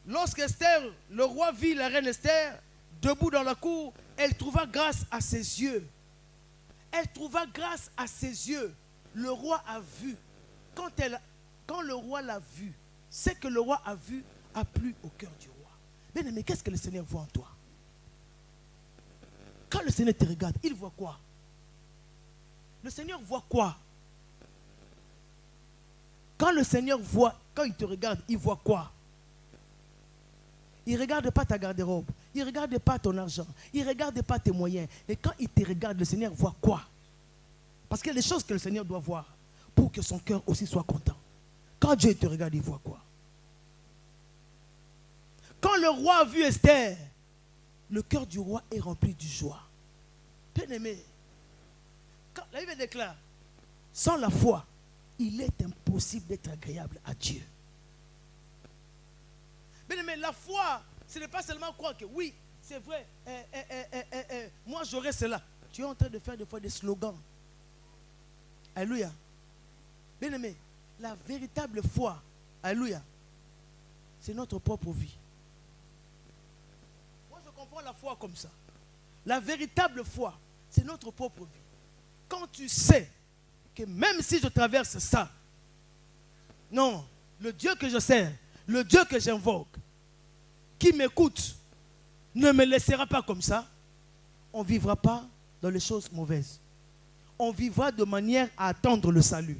Lorsque Esther, le roi vit la reine Esther, debout dans la cour, elle trouva grâce à ses yeux. Elle trouva grâce à ses yeux. Le roi a vu. Quand le roi l'a vu, ce que le roi a vu a plu au cœur du roi. Bien aimé, qu'est-ce que le Seigneur voit en toi? Quand le Seigneur te regarde, il voit quoi? Le Seigneur voit quoi? Quand le Seigneur voit, quand il te regarde, il voit quoi? Il ne regarde pas ta garde-robe. Il ne regarde pas ton argent. Il ne regarde pas tes moyens. Et quand il te regarde, le Seigneur voit quoi? Parce qu'il y a des choses que le Seigneur doit voir pour que son cœur aussi soit content. Quand Dieu te regarde, il voit quoi? Quand le roi a vu Esther, le cœur du roi est rempli de joie. Bien-aimé, quand la Bible déclare, sans la foi, il est impossible d'être agréable à Dieu. Mais la foi, ce n'est pas seulement croire que oui, c'est vrai, moi j'aurai cela. Tu es en train de faire des fois des slogans. Alléluia. Bien aimé, la véritable foi, alléluia, c'est notre propre vie. Moi je comprends la foi comme ça. La véritable foi, c'est notre propre vie. Quand tu sais que même si je traverse ça, non, le Dieu que je sers, le Dieu que j'invoque, qui m'écoute, ne me laissera pas comme ça, on ne vivra pas dans les choses mauvaises. On vivra de manière à attendre le salut.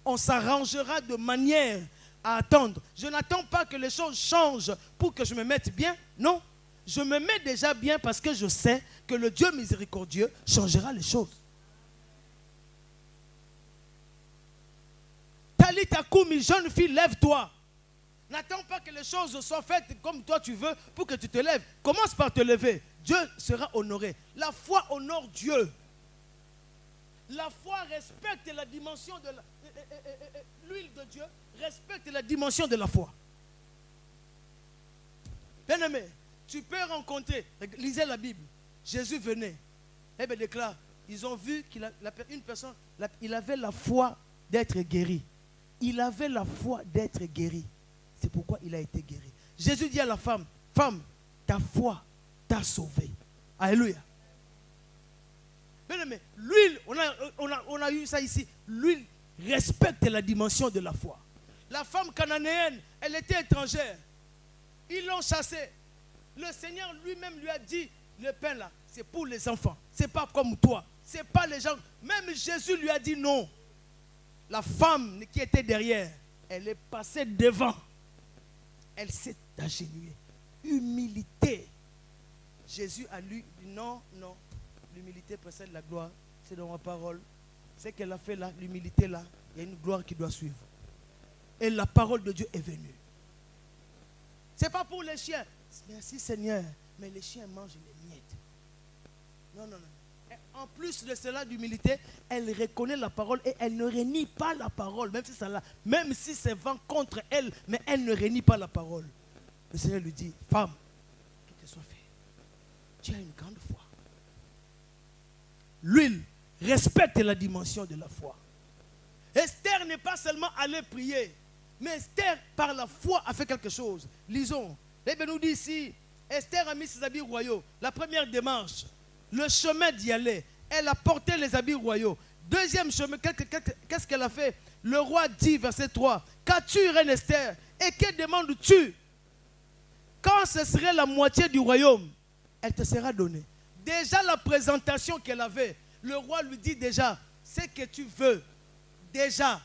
On s'arrangera de manière à attendre. Je n'attends pas que les choses changent pour que je me mette bien. Non, je me mets déjà bien parce que je sais que le Dieu miséricordieux changera les choses. Talita Koumi, jeune fille, lève-toi. N'attends pas que les choses soient faites comme toi tu veux pour que tu te lèves. Commence par te lever. Dieu sera honoré. La foi honore Dieu. La foi respecte la dimension de l'huile de Dieu, respecte la dimension de la foi. Bien-aimé, tu peux rencontrer, lisez la Bible, Jésus venait, et bien déclare, ils ont vu qu'une personne, il avait la foi d'être guéri. Il avait la foi d'être guéri. C'est pourquoi il a été guéri. Jésus dit à la femme, femme, ta foi t'a sauvé. Alléluia. Bien aimé, l'huile, on a eu ça ici. L'huile respecte la dimension de la foi. La femme cananéenne, elle était étrangère. Ils l'ont chassée. Le Seigneur lui-même lui a dit, le pain là, c'est pour les enfants. C'est pas comme toi. C'est pas les gens. Même Jésus lui a dit non. La femme qui était derrière, elle est passée devant. Elle s'est agenouillée. Humilité. Jésus a lu, dit non, non, l'humilité précède la gloire, c'est dans ma parole. C'est qu'elle a fait là, l'humilité là, il y a une gloire qui doit suivre. Et la parole de Dieu est venue. Ce n'est pas pour les chiens. Merci Seigneur, mais les chiens mangent les miettes. Non, non, non. Et en plus de cela, d'humilité, elle reconnaît la parole et elle ne renie pas la parole, même si c'est vent contre elle, mais elle ne renie pas la parole. Le Seigneur lui dit, femme, qu'il te soit fait. Tu as une grande foi. L'huile respecte la dimension de la foi. Esther n'est pas seulement allée prier, mais Esther, par la foi, a fait quelque chose. Lisons. La Bible nous dit ici, Esther a mis ses habits royaux. La première démarche, le chemin d'y aller. Elle a porté les habits royaux. Deuxième chemin, qu'est-ce qu'elle a fait? Le roi dit, verset 3, qu'as-tu, reine Esther? Et que demandes-tu? Quand ce serait la moitié du royaume, elle te sera donnée. Déjà la présentation qu'elle avait, le roi lui dit déjà, ce que tu veux, déjà,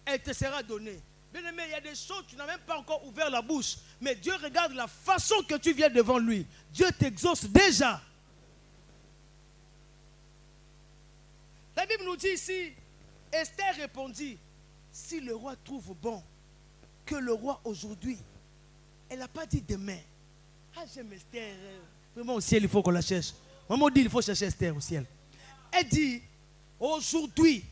elle te sera donnée. Bien aimé, il y a des choses, tu n'as même pas encore ouvert la bouche, mais Dieu regarde la façon que tu viens devant lui. Dieu t'exauce déjà. La Bible nous dit ici, Esther répondit, si le roi trouve bon que le roi aujourd'hui, elle n'a pas dit demain. Ah, j'aime Esther. Vraiment au ciel, il faut qu'on la cherche. Maman dit, il faut chercher Esther au ciel. Elle dit, aujourd'hui.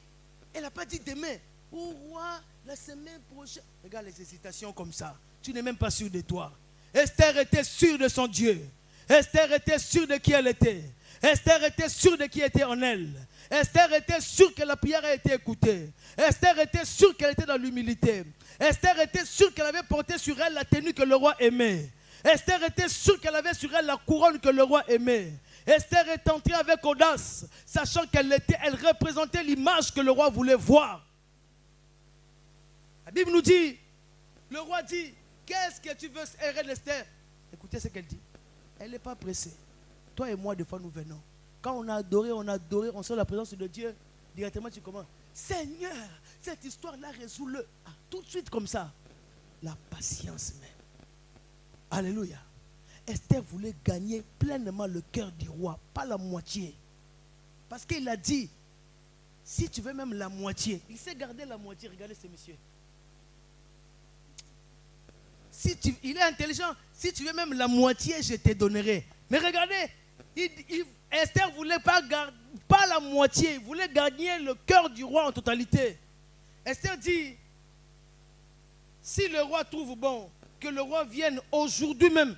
Elle n'a pas dit demain. Au roi, la semaine prochaine. Regarde les hésitations comme ça. Tu n'es même pas sûr de toi. Esther était sûre de son Dieu. Esther était sûre de qui elle était. Esther était sûre de qui était en elle. Esther était sûre que la prière a été écoutée. Esther était sûre qu'elle était dans l'humilité. Esther était sûre qu'elle avait porté sur elle la tenue que le roi aimait. Esther était sûre qu'elle avait sur elle la couronne que le roi aimait. Esther est entrée avec audace, sachant elle représentait l'image que le roi voulait voir. La Bible nous dit, le roi dit, qu'est-ce que tu veux, reine Esther? Écoutez ce qu'elle dit. Elle n'est pas pressée. Toi et moi, des fois, nous venons. Quand on a adoré, on sent la présence de Dieu. Directement, tu commences. Seigneur, cette histoire-là, résous-le. Ah, tout de suite comme ça. La patience même. Alléluia. Esther voulait gagner pleinement le cœur du roi, pas la moitié. Parce qu'il a dit, si tu veux même la moitié, il sait garder la moitié. Regardez ce monsieur. Il est intelligent. Si tu veux même la moitié, je te donnerai. Mais regardez, Esther ne voulait pas la moitié. Il voulait gagner le cœur du roi en totalité. Esther dit, si le roi trouve bon, que le roi vienne aujourd'hui même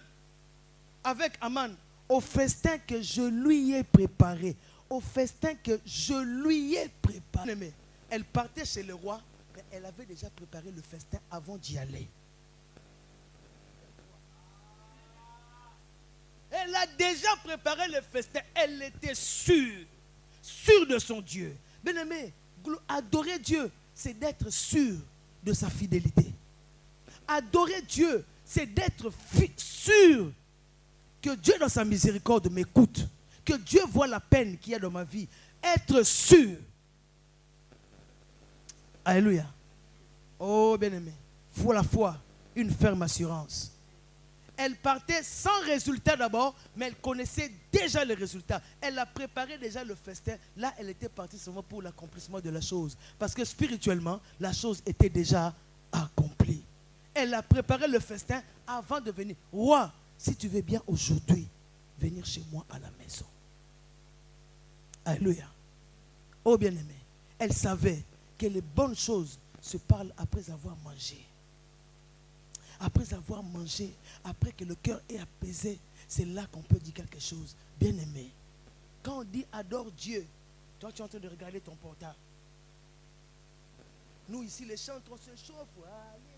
avec Aman au festin que je lui ai préparé. Au festin que je lui ai préparé. Elle partait chez le roi, mais elle avait déjà préparé le festin avant d'y aller. Elle a déjà préparé le festin. Elle était sûre de son Dieu. Bien-aimé, adorer Dieu, c'est d'être sûr de sa fidélité. Adorer Dieu, c'est d'être sûr que Dieu dans sa miséricorde m'écoute, que Dieu voit la peine qu'il y a dans ma vie. Être sûr. Alléluia. Oh bien-aimé, faut la foi, une ferme assurance. Elle partait sans résultat d'abord, mais elle connaissait déjà le résultat. Elle a préparé déjà le festin. Là, elle était partie seulement pour l'accomplissement de la chose. Parce que spirituellement, la chose était déjà accomplie. Elle a préparé le festin avant de venir. Roi, si tu veux bien aujourd'hui venir chez moi à la maison. Alléluia. Oh bien-aimé, elle savait que les bonnes choses se parlent après avoir mangé. Après avoir mangé, après que le cœur est apaisé, c'est là qu'on peut dire quelque chose. Bien-aimé, quand on dit adore Dieu, toi tu es en train de regarder ton portable. Nous ici, les chantres, on se chauffe. Alléluia.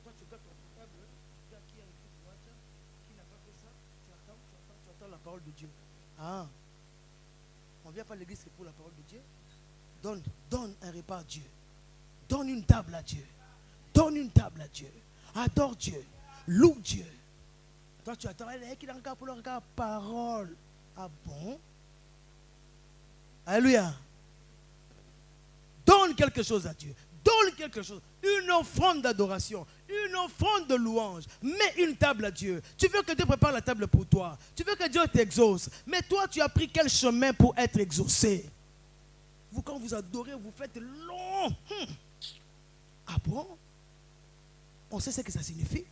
Toi tu regardes ton portable, tu as qui a écrit droite, qui n'a pas fait ça, tu attends la parole de Dieu. Ah, on ne vient pas à l'église pour la parole de Dieu. Donne un repas à Dieu. Donne une table à Dieu. Donne une table à Dieu. Adore Dieu. Loue Dieu. Toi, tu attends. Qu'il a encore pour le regard parole. Ah bon? Alléluia. Donne quelque chose à Dieu. Donne quelque chose, une offrande d'adoration, une offrande de louange, mets une table à Dieu. Tu veux que Dieu prépare la table pour toi. Tu veux que Dieu t'exauce. Mais toi, tu as pris quel chemin pour être exaucé? Vous, quand vous adorez, vous faites long. Ah bon? On sait ce que ça signifie.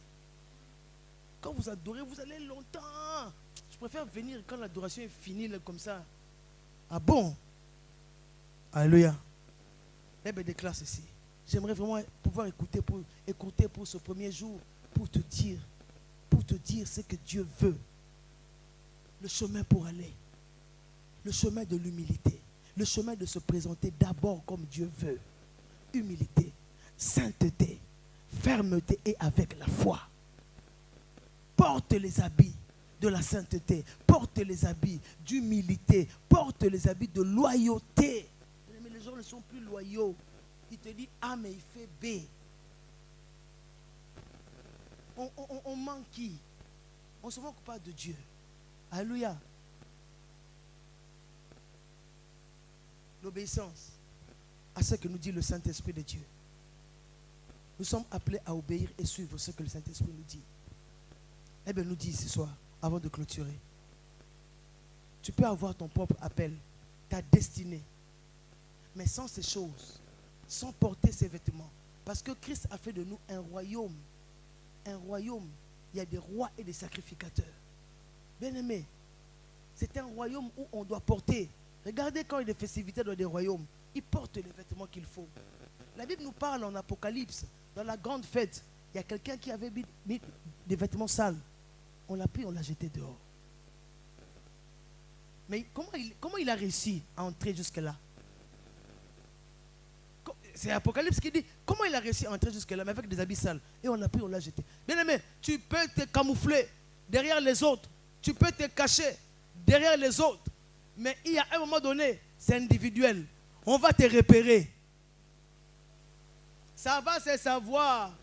Quand vous adorez, vous allez longtemps. Je préfère venir quand l'adoration est finie, là, comme ça. Ah bon? Alléluia. Eh bien, déclare ceci. J'aimerais vraiment pouvoir écouter pour ce premier jour, pour te dire ce que Dieu veut. Le chemin pour aller. Le chemin de l'humilité. Le chemin de se présenter d'abord comme Dieu veut. Humilité, sainteté, fermeté et avec la foi. Porte les habits de la sainteté, porte les habits d'humilité, porte les habits de loyauté. Mais les gens ne sont plus loyaux. Il te dit A mais il fait B. On manque qui? On ne se moque pas de Dieu. Alléluia. L'obéissance à ce que nous dit le Saint-Esprit de Dieu. Nous sommes appelés à obéir et suivre ce que le Saint-Esprit nous dit. Eh bien, nous dit ce soir, avant de clôturer, tu peux avoir ton propre appel, ta destinée, mais sans ces choses, sans porter ces vêtements. Parce que Christ a fait de nous un royaume. Un royaume, il y a des rois et des sacrificateurs. Bien-aimés, c'est un royaume où on doit porter. Regardez quand il y a des festivités dans des royaumes, ils portent les vêtements qu'il faut. La Bible nous parle en Apocalypse, dans la grande fête, il y a quelqu'un qui avait mis des vêtements sales. On l'a pris, on l'a jeté dehors. Mais comment il a réussi à entrer jusque-là? C'est Apocalypse qui dit, comment il a réussi à entrer jusque-là, mais avec des habits sales. Et on l'a pris, on l'a jeté. Bien aimé, tu peux te camoufler derrière les autres. Tu peux te cacher derrière les autres. Mais il y a un moment donné, c'est individuel. On va te repérer. Ça va se savoir.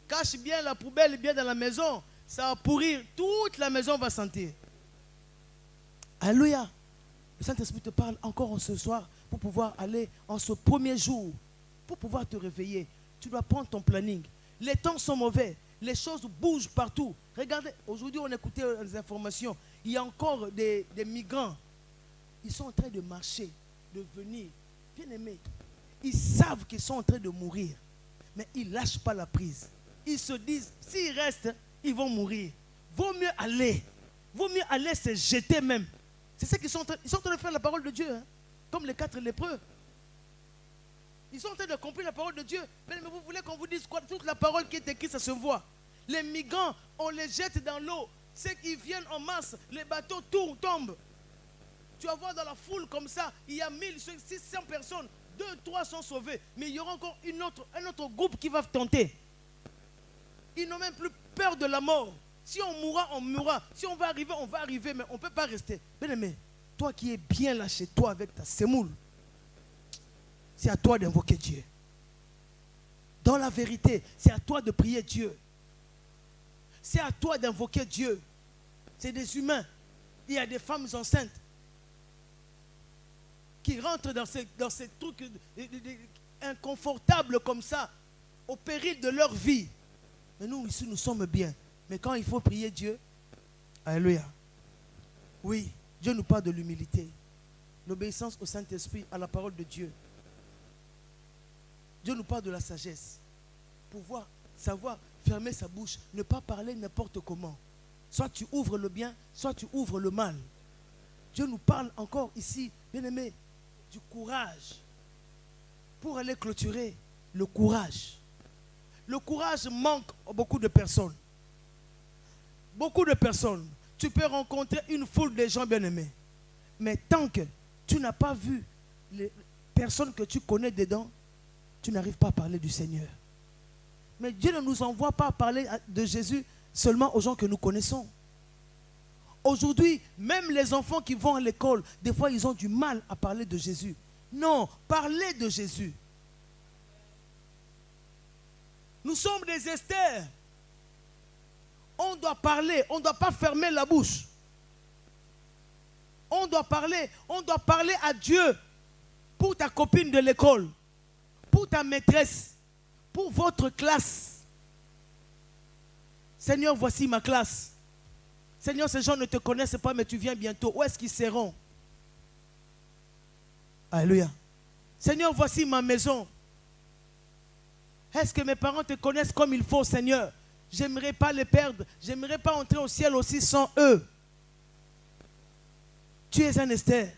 Cache bien la poubelle bien dans la maison. Ça va pourrir. Toute la maison va sentir. Alléluia. Le Saint-Esprit te parle encore ce soir pour pouvoir aller en ce premier jour. Pour pouvoir te réveiller. Tu dois prendre ton planning. Les temps sont mauvais. Les choses bougent partout. Regardez, aujourd'hui on écoutait les informations. Il y a encore des migrants. Ils sont en train de marcher, de venir. Bien aimés, ils savent qu'ils sont en train de mourir. Mais ils ne lâchent pas la prise. Ils se disent, s'ils restent, ils vont mourir. Vaut mieux aller. Vaut mieux aller se jeter même. C'est ce qu'ils sont en train, ils sont en train de faire la parole de Dieu. Hein? Comme les 4 lépreux. Ils sont en train de comprendre la parole de Dieu. Mais vous voulez qu'on vous dise quoi? Toute la parole qui est écrite, ça se voit. Les migrants, on les jette dans l'eau. Ceux qui viennent en masse, les bateaux tombent. Tu vas voir dans la foule comme ça, il y a 1600 personnes, 2, 3 sont sauvés. Mais il y aura encore un autre groupe qui va tenter. Ils n'ont même plus peur de la mort. Si on mourra, on mourra. Si on va arriver, mais on ne peut pas rester. Bien aimé, toi qui es bien là chez toi avec ta semoule, c'est à toi d'invoquer Dieu. Dans la vérité, c'est à toi de prier Dieu. C'est à toi d'invoquer Dieu. C'est des humains. Il y a des femmes enceintes qui rentrent dans ces trucs inconfortables comme ça, au péril de leur vie. Mais nous, ici, nous sommes bien. Mais quand il faut prier Dieu, alléluia. Oui, Dieu nous parle de l'humilité, l'obéissance au Saint-Esprit, à la parole de Dieu. Dieu nous parle de la sagesse. Pouvoir savoir fermer sa bouche, ne pas parler n'importe comment. Soit tu ouvres le bien, soit tu ouvres le mal. Dieu nous parle encore ici, bien aimé, du courage. Pour aller clôturer, le courage. Le courage manque à beaucoup de personnes. Beaucoup de personnes. Tu peux rencontrer une foule de gens bien aimés. Mais tant que tu n'as pas vu les personnes que tu connais dedans, tu n'arrives pas à parler du Seigneur. Mais Dieu ne nous envoie pas à parler de Jésus seulement aux gens que nous connaissons. Aujourd'hui, même les enfants qui vont à l'école, des fois ils ont du mal à parler de Jésus. Non, parlez de Jésus. Nous sommes des Esther. On doit parler, on ne doit pas fermer la bouche. On doit parler à Dieu pour ta copine de l'école, pour ta maîtresse, pour votre classe. Seigneur, voici ma classe. Seigneur, ces gens ne te connaissent pas, mais tu viens bientôt. Où est-ce qu'ils seront? Alléluia. Seigneur, voici ma maison. Est-ce que mes parents te connaissent comme il faut, Seigneur? J'aimerais pas les perdre. J'aimerais pas entrer au ciel aussi sans eux. Tu es un Esther.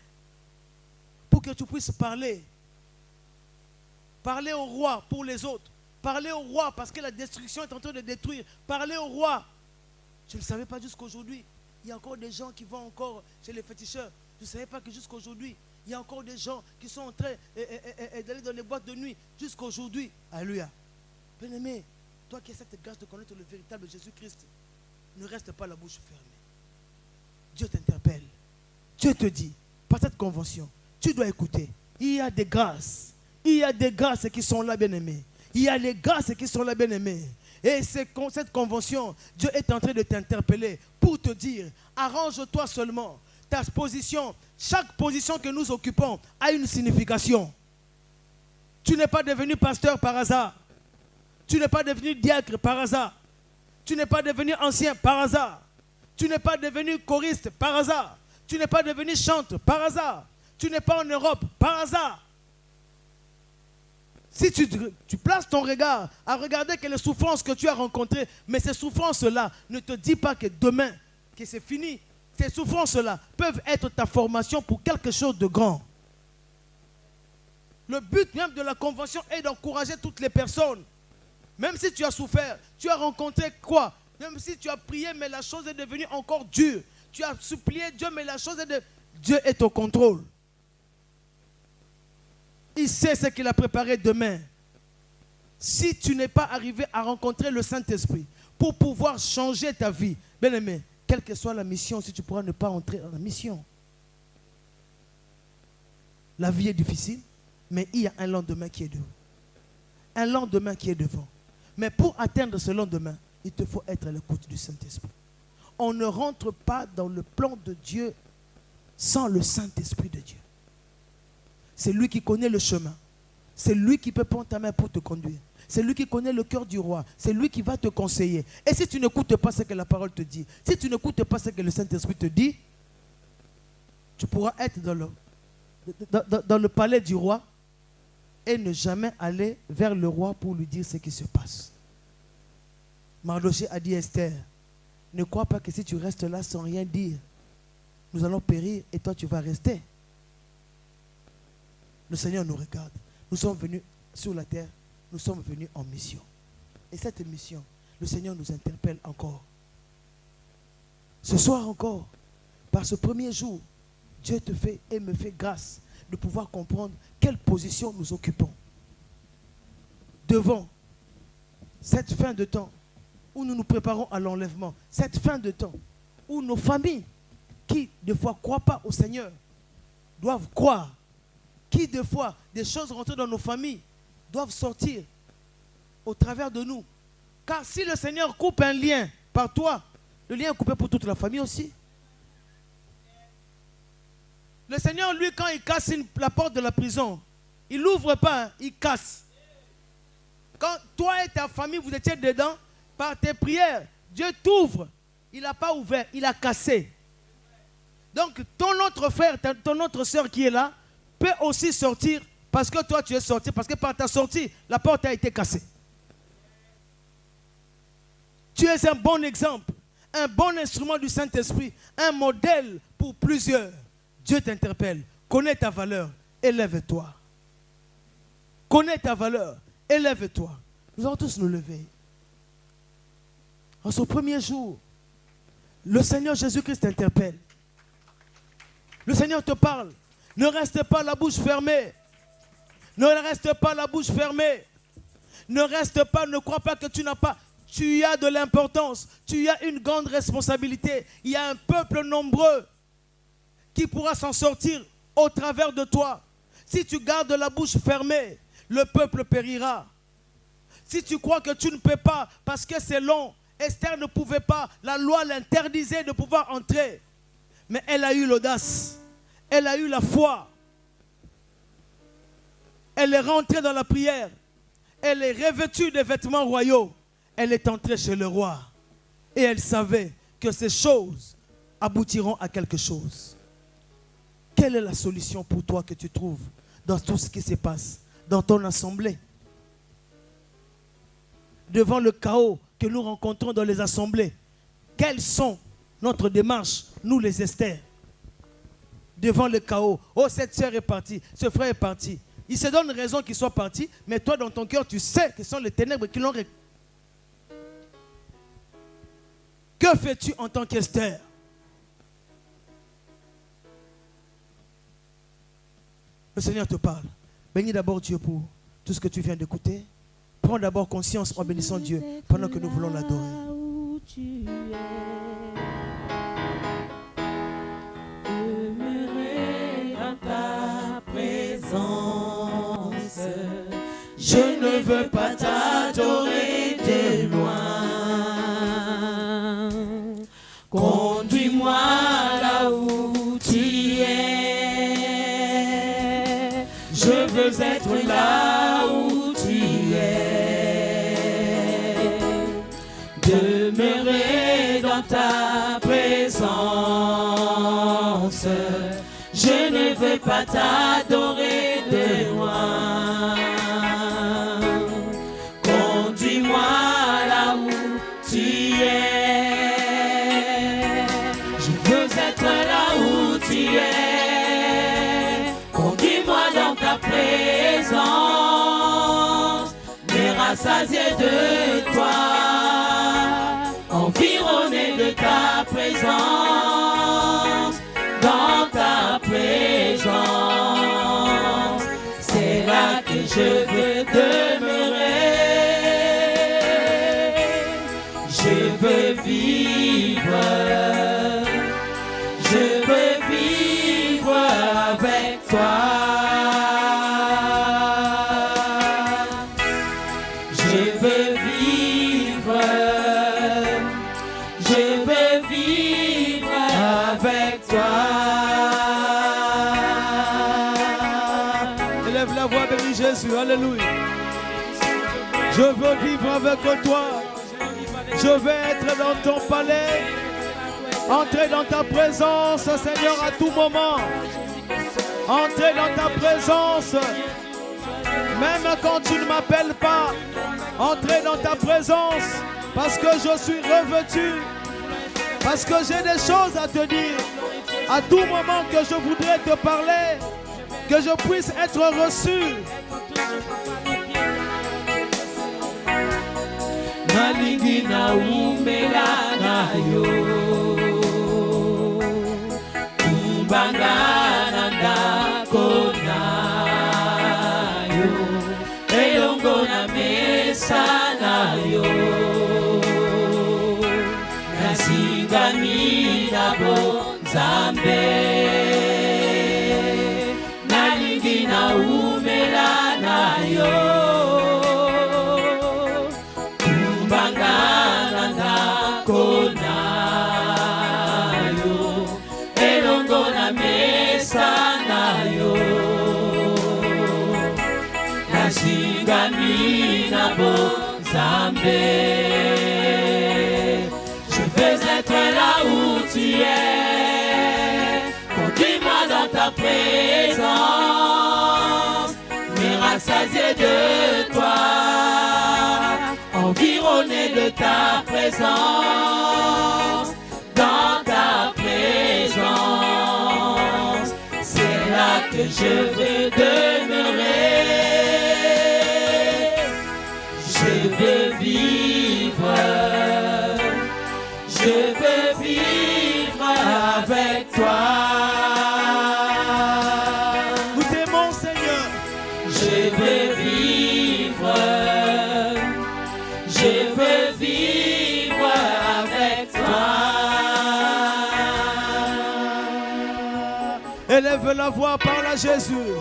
Pour que tu puisses parler. Parler au roi pour les autres. Parler au roi parce que la destruction est en train de détruire. Parler au roi. Je ne savais pas jusqu'aujourd'hui. Il y a encore des gens qui vont encore chez les féticheurs. Je ne savais pas que jusqu'aujourd'hui, il y a encore des gens qui sont en train d'aller dans les boîtes de nuit. Jusqu'aujourd'hui. Alléluia. Bien-aimé, toi qui as cette grâce de connaître le véritable Jésus-Christ, ne reste pas la bouche fermée. Dieu t'interpelle. Dieu te dit, par cette convention, tu dois écouter. Il y a des grâces. Il y a des grâces qui sont là, bien-aimés. Il y a les grâces qui sont là, bien-aimés. Et cette convention, Dieu est en train de t'interpeller pour te dire, arrange-toi seulement. Ta position, chaque position que nous occupons a une signification. Tu n'es pas devenu pasteur par hasard. Tu n'es pas devenu diacre par hasard. Tu n'es pas devenu ancien par hasard. Tu n'es pas devenu choriste par hasard. Tu n'es pas devenu chanteur par hasard. Tu n'es pas en Europe par hasard. Si tu places ton regard à regarder que les souffrances que tu as rencontrées, mais ces souffrances-là ne te disent pas que demain, que c'est fini. Ces souffrances-là peuvent être ta formation pour quelque chose de grand. Le but même de la convention est d'encourager toutes les personnes. Même si tu as souffert, tu as rencontré quoi? Même si tu as prié, mais la chose est devenue encore dure. Tu as supplié Dieu, mais la chose est de... Dieu est au contrôle. Il sait ce qu'il a préparé demain. Si tu n'es pas arrivé à rencontrer le Saint-Esprit pour pouvoir changer ta vie, bien-aimé, quelle que soit la mission, si tu pourras ne pas entrer dans la mission. La vie est difficile, mais il y a un lendemain qui est devant. Un lendemain qui est devant. Mais pour atteindre ce lendemain, il te faut être à l'écoute du Saint-Esprit. On ne rentre pas dans le plan de Dieu sans le Saint-Esprit de Dieu. C'est lui qui connaît le chemin. C'est lui qui peut prendre ta main pour te conduire. C'est lui qui connaît le cœur du roi. C'est lui qui va te conseiller. Et si tu n'écoutes pas ce que la parole te dit, si tu n'écoutes pas ce que le Saint-Esprit te dit, tu pourras être dans le palais du roi et ne jamais aller vers le roi pour lui dire ce qui se passe. Mardochée a dit à Esther, ne crois pas que si tu restes là sans rien dire, nous allons périr et toi tu vas rester. Le Seigneur nous regarde. Nous sommes venus sur la terre, nous sommes venus en mission. Et cette mission, le Seigneur nous interpelle encore. Ce soir encore, par ce premier jour, Dieu te fait et me fait grâce de pouvoir comprendre quelle position nous occupons. Devant cette fin de temps où nous nous préparons à l'enlèvement, cette fin de temps où nos familles qui des fois ne croient pas au Seigneur doivent croire, qui des fois des choses rentrent dans nos familles doivent sortir au travers de nous. Car si le Seigneur coupe un lien par toi, le lien est coupé pour toute la famille aussi. Le Seigneur, lui, quand il casse la porte de la prison, il n'ouvre pas, il casse. Quand toi et ta famille, vous étiez dedans, par tes prières, Dieu t'ouvre. Il n'a pas ouvert, il a cassé. Donc, ton autre frère, ton autre soeur qui est là, peut aussi sortir parce que toi, tu es sorti. Parce que par ta sortie, la porte a été cassée. Tu es un bon exemple, un bon instrument du Saint-Esprit, un modèle pour plusieurs. Dieu t'interpelle. Connais ta valeur, élève-toi. Connais ta valeur, élève-toi. Nous allons tous nous lever. En ce premier jour, le Seigneur Jésus-Christ t'interpelle. Le Seigneur te parle. Ne reste pas la bouche fermée. Ne reste pas la bouche fermée. Ne reste pas, ne crois pas que tu n'as pas. Tu as de l'importance. Tu as une grande responsabilité. Il y a un peuple nombreux qui pourra s'en sortir au travers de toi. Si tu gardes la bouche fermée, le peuple périra. Si tu crois que tu ne peux pas parce que c'est long, Esther ne pouvait pas, la loi l'interdisait de pouvoir entrer. Mais elle a eu l'audace, elle a eu la foi. Elle est rentrée dans la prière. elle est revêtue des vêtements royaux, elle est entrée chez le roi. Et elle savait que ces choses aboutiront à quelque chose. Quelle est la solution pour toi que tu trouves dans tout ce qui se passe dans ton assemblée? Devant le chaos que nous rencontrons dans les assemblées, quelles sont notre démarche, nous les Esther? Devant le chaos, oh cette sœur est partie, ce frère est parti. Il se donne raison qu'il soit parti, mais toi dans ton cœur tu sais que ce sont les ténèbres qui l'ont... Que fais-tu en tant qu'Esther? Le Seigneur te parle. Bénis d'abord Dieu pour tout ce que tu viens d'écouter. Prends d'abord conscience en bénissant Dieu pendant que nous voulons l'adorer. Demeurer dans ta présence. Je ne veux pas t'adorer de loin. Conduis-moi là où tu es. Je veux être là où tu es. Demeurer dans ta présence. Je ne veux pas t'adorer de loin. Conduis-moi là où tu es. Je veux être là où tu es. Conduis-moi dans ta présence. Me rassasier de toi. Environné de ta présence. Dans ta présence. C'est là que je veux demeurer. Je veux vivre. Je veux vivre avec toi. Je veux vivre. Je veux vivre avec toi. Élève la voix, bénis Jésus, alléluia. Je veux vivre avec toi. Je veux être dans ton palais. Entrer dans ta présence, Seigneur, à tout moment. Entrer dans ta présence. Même quand tu ne m'appelles pas. Entrer dans ta présence. Parce que je suis revêtu. Parce que j'ai des choses à te dire. À tout moment que je voudrais te parler. Que je puisse être reçu. Nalingi na umela na yo. Kumbangana ndako na yo. Elongo na mesa na yo. Nasingami na bonzambe. Nalingi na umela na yo. Kumbangana ndako na yo. Elongo na mesa na yo. Nasingami na bonzambe. Je veux être là où tu es. Conduis-moi dans ta présence. Me rassasier de toi. Environné de ta présence. Dans ta présence. C'est là que je veux demeurer. Je veux vivre. Je veux vivre avec toi. Nous t'aimons, Seigneur. Je veux vivre. Je veux vivre avec toi. Élève la voix, parle à Jésus.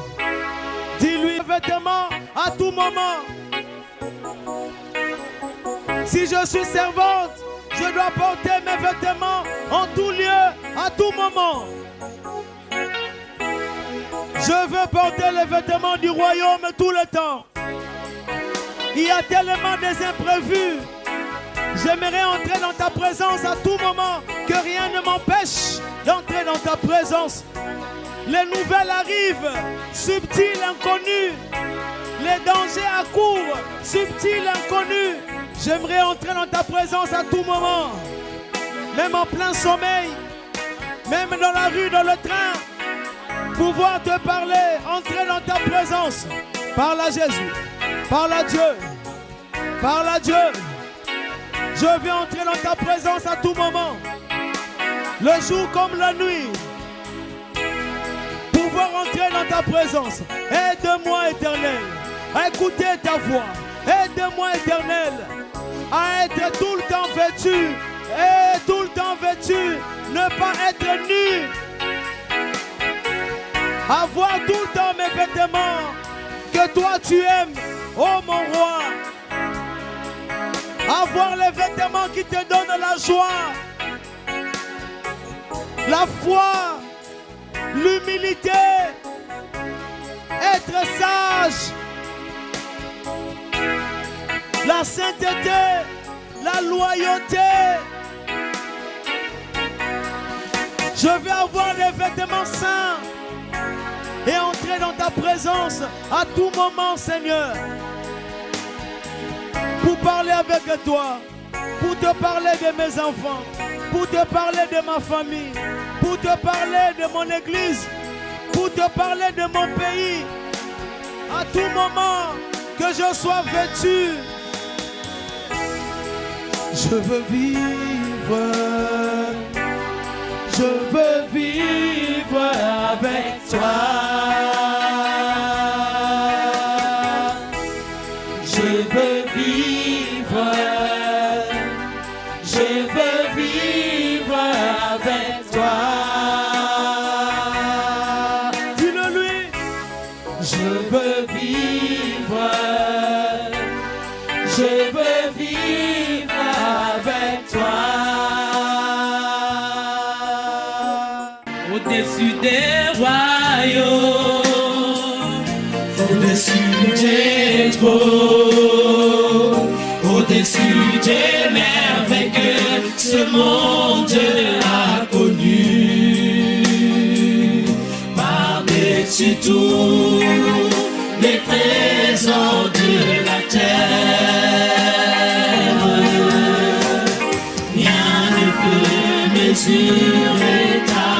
Dis-lui vêtements à tout moment. Si je suis servante, je dois porter mes vêtements en tout lieu, à tout moment. Je veux porter les vêtements du royaume tout le temps. Il y a tellement des imprévus. J'aimerais entrer dans ta présence à tout moment, que rien ne m'empêche d'entrer dans ta présence. Les nouvelles arrivent, subtiles, inconnues. Les dangers accourent, subtils, inconnus. J'aimerais entrer dans ta présence à tout moment. Même en plein sommeil, même dans la rue, dans le train. Pouvoir te parler, entrer dans ta présence. Parle à Jésus, parle à Dieu, parle à Dieu. Je veux entrer dans ta présence à tout moment. Le jour comme la nuit. Pouvoir entrer dans ta présence. Aide-moi, Éternel, à écouter ta voix. Aide-moi, Éternel, à être tout le temps vêtu. Et tout le temps vêtu. Ne pas être nu. Avoir tout le temps mes vêtements que toi tu aimes, oh mon roi. Avoir les vêtements qui te donnent la joie, la foi, l'humilité, être sage, la sainteté, la loyauté. Je vais avoir les vêtements saints et entrer dans ta présence à tout moment, Seigneur. Pour parler avec toi, pour te parler de mes enfants, pour te parler de ma famille, pour te parler de mon église, pour te parler de mon pays. À tout moment, que je sois vêtu. Je veux vivre. Je veux vivre avec toi. Je veux vivre. Je veux vivre avec toi. Dis-le lui. Je veux vivre. Je veux vivre avec toi. Au-dessus des royaumes, au-dessus des trônes, au-dessus des merveilles que ce monde a connues, par-dessus tous les trésors de la terre, rien ne peut mesurer ta